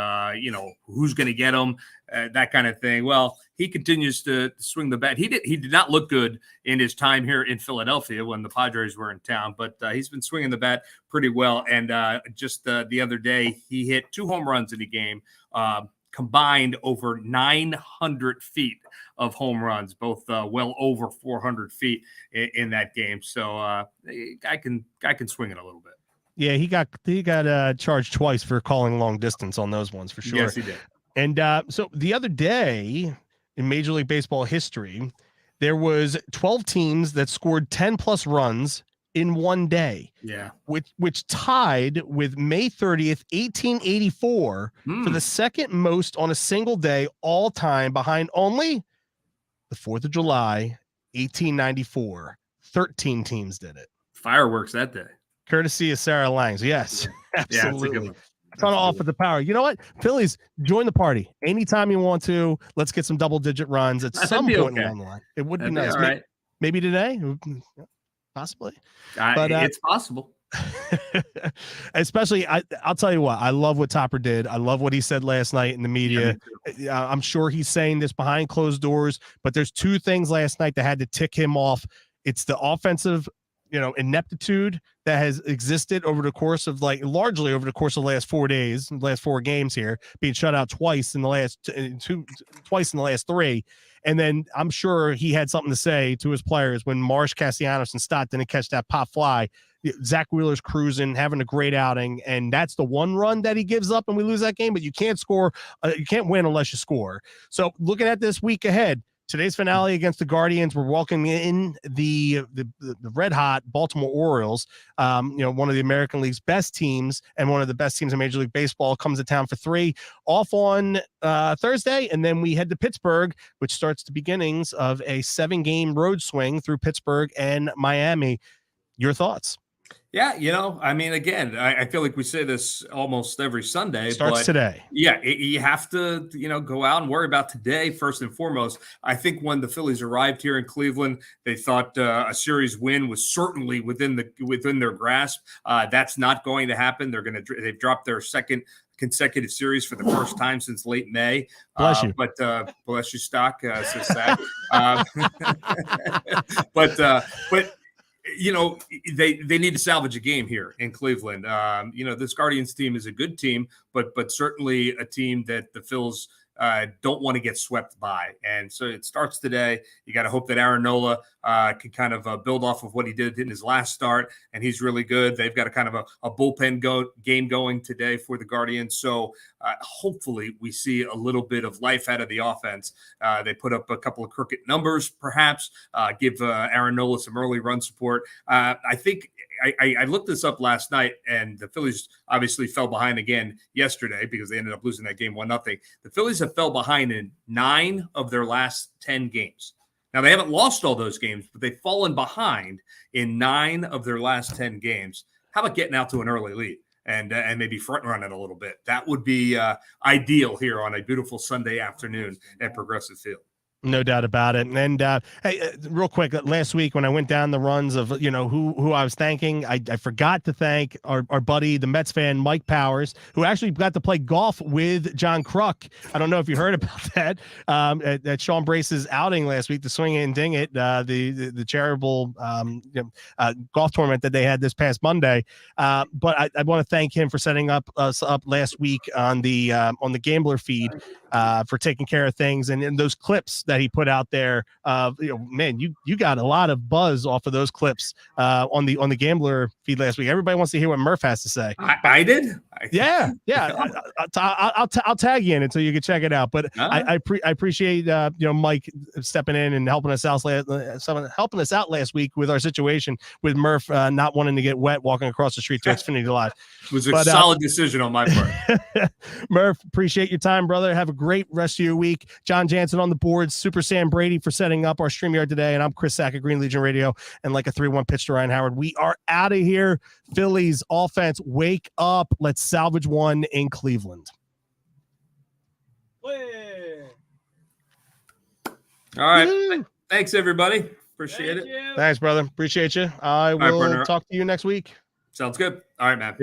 Who's going to get him? That kind of thing. Well, he continues to swing the bat. He did not look good in his time here in Philadelphia when the Padres were in town, but he's been swinging the bat pretty well. And just the other day, he hit 2 home runs in a game. Combined over 900 feet of home runs, both well over 400 feet in that game. So I can swing it a little bit. Yeah, he got charged twice for calling long distance on those ones for sure. Yes, he did. And so the other day in Major League Baseball history, there was 12 teams that scored 10 plus runs in one day. Yeah. Which tied with May 30th, 1884 for the second most on a single day all time, behind only the 4th of July, 1894. 13 teams did it. Fireworks that day. Courtesy of Sarah Langs. Yes, absolutely. Yeah, Ton of off with the power. You know what? Phillies, join the party anytime you want to. Let's get some double-digit runs at some point along the line. It would be nice. Right. Maybe today. Possibly, but it's possible. Especially, I'll tell you what, I love what Topper did. I love what he said last night in the media. I'm sure he's saying this behind closed doors, but there's 2 things last night that had to tick him off. It's the offensive, ineptitude that has existed over the course of largely over the course of the last 4 days, last 4 games here, being shut out twice in the last twice in the last 3. And then I'm sure he had something to say to his players when Marsh, Castellanos, and Stott didn't catch that pop fly. Zach Wheeler's cruising, having a great outing, and that's the one run that he gives up and we lose that game. But you can't score. You can't win unless you score. So looking at this week ahead, today's finale against the Guardians, we're welcoming in the red hot Baltimore Orioles. One of the American League's best teams and one of the best teams in Major League Baseball comes to town for 3 off on Thursday. And then we head to Pittsburgh, which starts the beginnings of a 7-game road swing through Pittsburgh and Miami. Your thoughts? Yeah, I mean, again, I feel like we say this almost every Sunday, Starts but today. yeah, you have to, go out and worry about today first and foremost. I think when the Phillies arrived here in Cleveland, they thought a series win was certainly within their grasp. That's not going to happen. They've dropped their second consecutive series for the first time since late May. Bless you. But bless you, Stock. So sad. But they need to salvage a game here in Cleveland. This Guardians team is a good team, but certainly a team that the Phils don't want to get swept by. And so it starts today. You got to hope that Aaron Nola can kind of build off of what he did in his last start, and he's really good. They've got a kind of a bullpen game going today for the Guardians. So hopefully we see a little bit of life out of the offense. They put up a couple of crooked numbers, perhaps, give Aaron Nola some early run support. I think I looked this up last night, and the Phillies obviously fell behind again yesterday because they ended up losing that game 1-0. The Phillies have fell behind in 9 of their last 10 games. Now, they haven't lost all those games, but they've fallen behind in 9 of their last 10 games. How about getting out to an early lead and maybe front run it a little bit? That would be ideal here on a beautiful Sunday afternoon at Progressive Field. No doubt about it. And hey, real quick, last week when I went down the runs of who I was thanking, I forgot to thank our buddy, the Mets fan Mike Powers, who actually got to play golf with John Kruk. I don't know if you heard about that at Sean Brace's outing last week, the Swing It and Ding It, the charitable golf tournament that they had this past Monday. But I want to thank him for setting us up last week on the Gambler feed for taking care of things, and those clips that he put out there. Man, you got a lot of buzz off of those clips on the Gambler feed last week. Everybody wants to hear what MURPH has to say. I did. Yeah. I'll tag you in it so you can check it out. But I appreciate Mike stepping in and helping us out last week with our situation with MURPH not wanting to get wet walking across the street to Xfinity Live. It was a solid decision on my part. MURPH, appreciate your time, brother. Have a great rest of your week. John Jansen on the boards, Super Sam Brady for setting up our StreamYard today, and I'm Chris Sack of Green Legion Radio, and like a 3-1 pitch to Ryan Howard. We are out of here. Phillies offense, wake up. Let's salvage one in Cleveland. All right. Thanks, everybody. Appreciate it. Thanks, brother. Appreciate you. I will talk to you next week. Sounds good. All right, man.